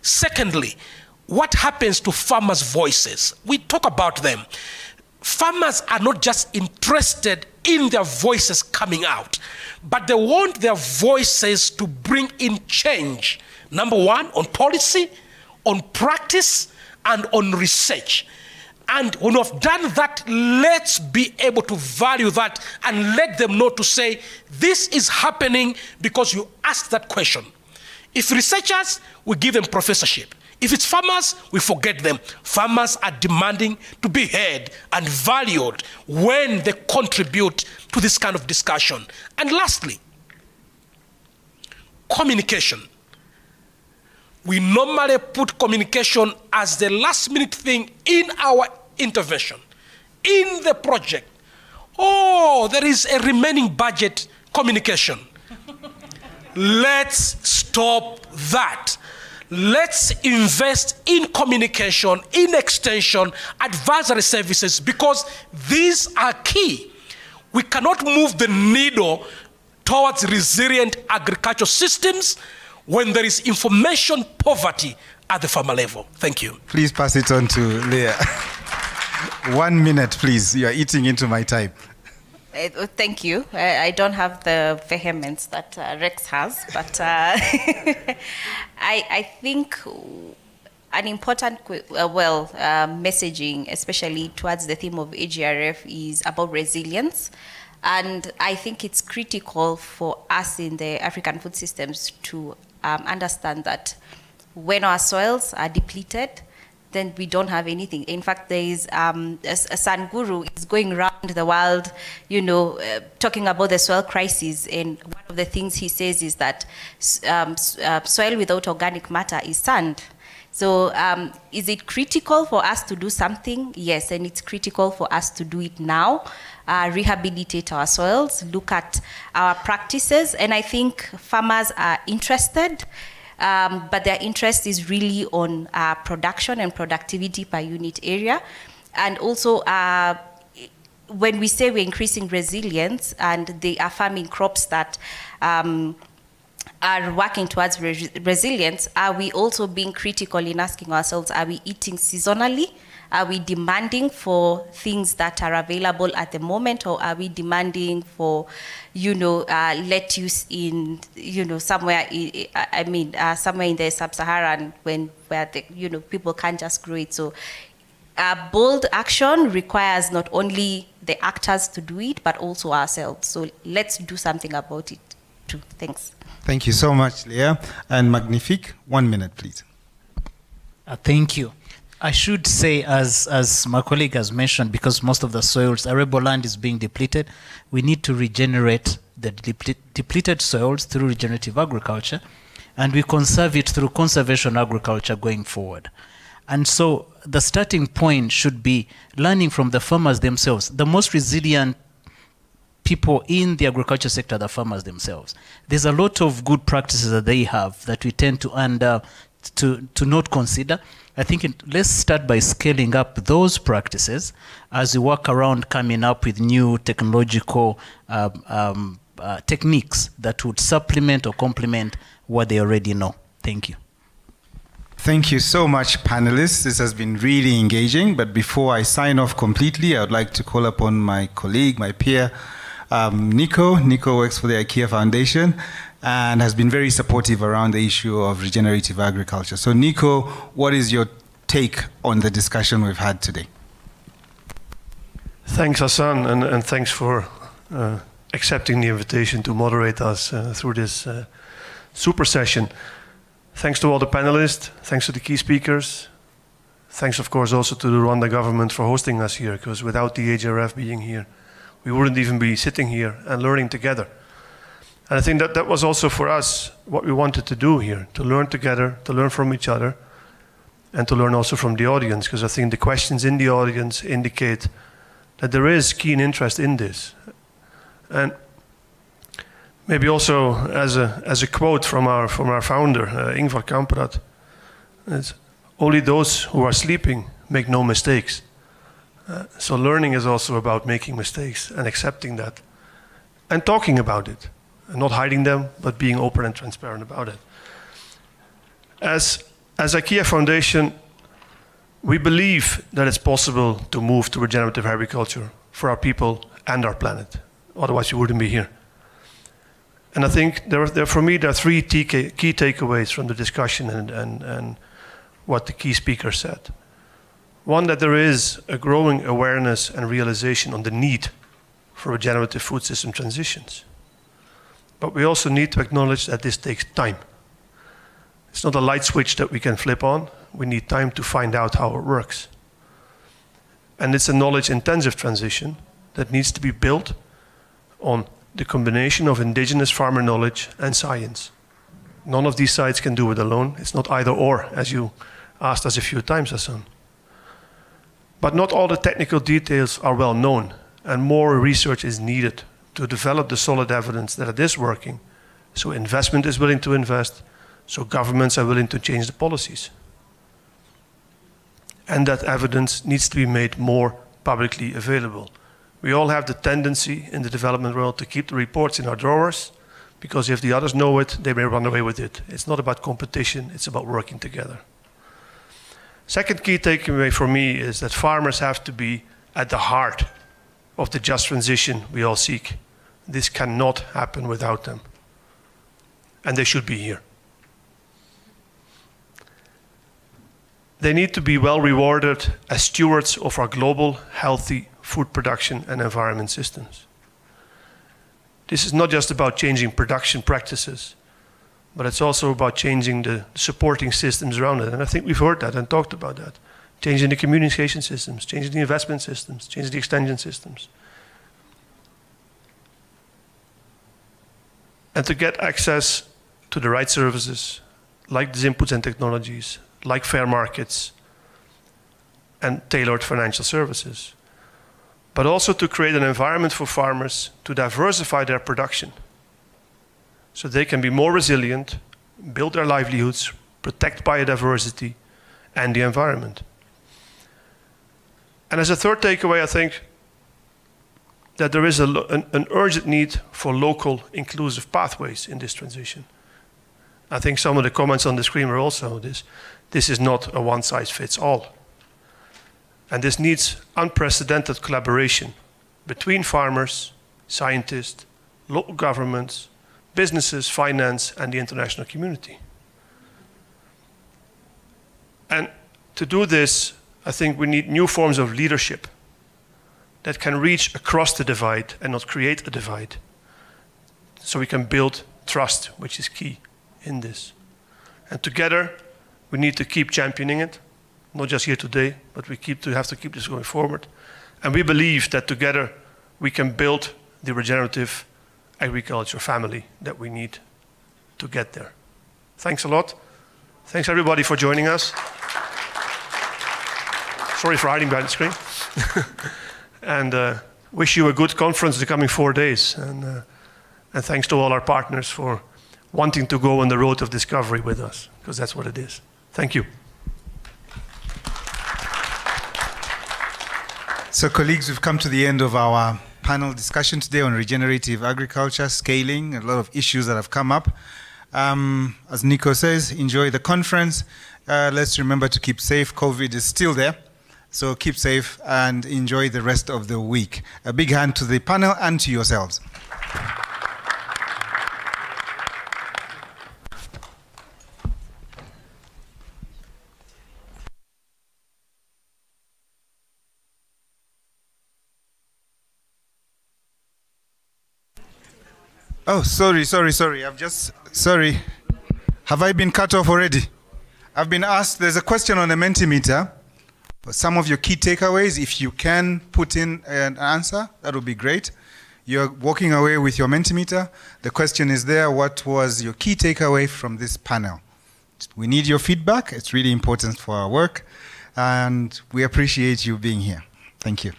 Secondly, what happens to farmers' voices? We talk about them. Farmers are not just interested in their voices coming out, but they want their voices to bring in change. Number 1, on policy, on practice, and on research. And when we've done that, let's be able to value that and let them know to say, this is happening because you asked that question. If researchers, we give them professorship. If it's farmers, we forget them. Farmers are demanding to be heard and valued when they contribute to this kind of discussion. And lastly, communication. We normally put communication as the last minute thing in our intervention, in the project. Oh, there is a remaining budget, communication. Let's stop that. Let's invest in communication, in extension, advisory services, because these are key. We cannot move the needle towards resilient agricultural systems when there is information poverty at the farmer level. Thank you. Please pass it on to Leah. 1 minute, please. You are eating into my time. Thank you. I don't have the vehemence that Rex has, but I think an important messaging, especially towards the theme of AGRF, is about resilience. And I think it's critical for us in the African food systems to understand that when our soils are depleted, then we don't have anything. In fact, there is a Sanguru is going around the world, talking about the soil crisis. And one of the things he says is that soil without organic matter is sand. So is it critical for us to do something? Yes, and it's critical for us to do it now. Rehabilitate our soils, look at our practices. And I think farmers are interested. But their interest is really on production and productivity per unit area. And also, when we say we're increasing resilience and they are farming crops that are working towards resilience, are we also being critical in asking ourselves, are we eating seasonally? Are we demanding for things that are available at the moment, or are we demanding for, lettuce in, somewhere? Somewhere in the sub-Saharan where people can't just grow it. So, bold action requires not only the actors to do it, but also ourselves. So let's do something about it too. Thanks. Thank you so much, Leah. And Magnifique, 1 minute, please. Thank you. I should say, as my colleague has mentioned, because most of the soils, arable land is being depleted, we need to regenerate the depleted soils through regenerative agriculture, and we conserve it through conservation agriculture going forward. And so the starting point should be learning from the farmers themselves. The most resilient people in the agriculture sector, the farmers themselves. There's a lot of good practices that they have that we tend to not consider. I think let's start by scaling up those practices as we work around coming up with new technological techniques that would supplement or complement what they already know. Thank you. Thank you so much, panelists. This has been really engaging. But before I sign off completely, I would like to call upon my colleague, my peer, Nico. Nico works for the IKEA Foundation and has been very supportive around the issue of regenerative agriculture. So Nico, what is your take on the discussion we've had today? Thanks, Hassan, and thanks for accepting the invitation to moderate us through this super session. Thanks to all the panelists, thanks to the key speakers. Thanks, of course, also to the Rwanda government for hosting us here, because without the HRF being here, we wouldn't even be sitting here and learning together. And I think that was also for us what we wanted to do here, to learn together, to learn from each other, and to learn also from the audience, because I think the questions in the audience indicate that there is keen interest in this. And maybe also as a quote from our founder, Ingvar Kamprad, it's only those who are sleeping make no mistakes. So learning is also about making mistakes and accepting that and talking about it and not hiding them, but being open and transparent about it. As IKEA Foundation, we believe that it's possible to move to regenerative agriculture for our people and our planet. Otherwise, we wouldn't be here. And I think for me, there are three key takeaways from the discussion and what the key speaker said. One, that there is a growing awareness and realization on the need for regenerative food system transitions. But we also need to acknowledge that this takes time. It's not a light switch that we can flip on. We need time to find out how it works. And it's a knowledge-intensive transition that needs to be built on the combination of indigenous farmer knowledge and science. None of these sides can do it alone. It's not either or, as you asked us a few times, Hassan. But not all the technical details are well known, and more research is needed to develop the solid evidence that it is working, so investment is willing to invest, so governments are willing to change the policies. And that evidence needs to be made more publicly available. We all have the tendency in the development world to keep the reports in our drawers, because if the others know it, they may run away with it. It's not about competition, it's about working together. Second key takeaway for me is that farmers have to be at the heart of the just transition we all seek. This cannot happen without them. And they should be here. They need to be well rewarded as stewards of our global, healthy food production and environment systems. This is not just about changing production practices, but it's also about changing the supporting systems around it. And I think we've heard that and talked about that. Changing the communication systems, changing the investment systems, changing the extension systems. And to get access to the right services, like these inputs and technologies, like fair markets and tailored financial services. But also to create an environment for farmers to diversify their production so they can be more resilient, build their livelihoods, protect biodiversity and the environment. And as a third takeaway, I think that there is an urgent need for local inclusive pathways in this transition. I think some of the comments on the screen were also this. This is not a one-size-fits-all. And this needs unprecedented collaboration between farmers, scientists, local governments, businesses, finance, and the international community. And to do this, I think we need new forms of leadership that can reach across the divide and not create a divide. So we can build trust, which is key in this. And together, we need to keep championing it, not just here today, but we have to keep this going forward. And we believe that together we can build the regenerative agriculture family that we need to get there. Thanks a lot. Thanks everybody for joining us. Sorry for hiding behind the screen. And wish you a good conference the coming 4 days. And thanks to all our partners for wanting to go on the road of discovery with us, because that's what it is. Thank you. So colleagues, we've come to the end of our panel discussion today on regenerative agriculture, scaling, a lot of issues that have come up. As Nico says, enjoy the conference. Let's remember to keep safe. COVID is still there. So keep safe and enjoy the rest of the week. A big hand to the panel and to yourselves. Oh, sorry. Sorry. Have I been cut off already? I've been asked, there's a question on the Mentimeter. Some of your key takeaways, if you can put in an answer, that would be great. You're walking away with your Mentimeter. The question is there, what was your key takeaway from this panel? We need your feedback. It's really important for our work. And we appreciate you being here. Thank you.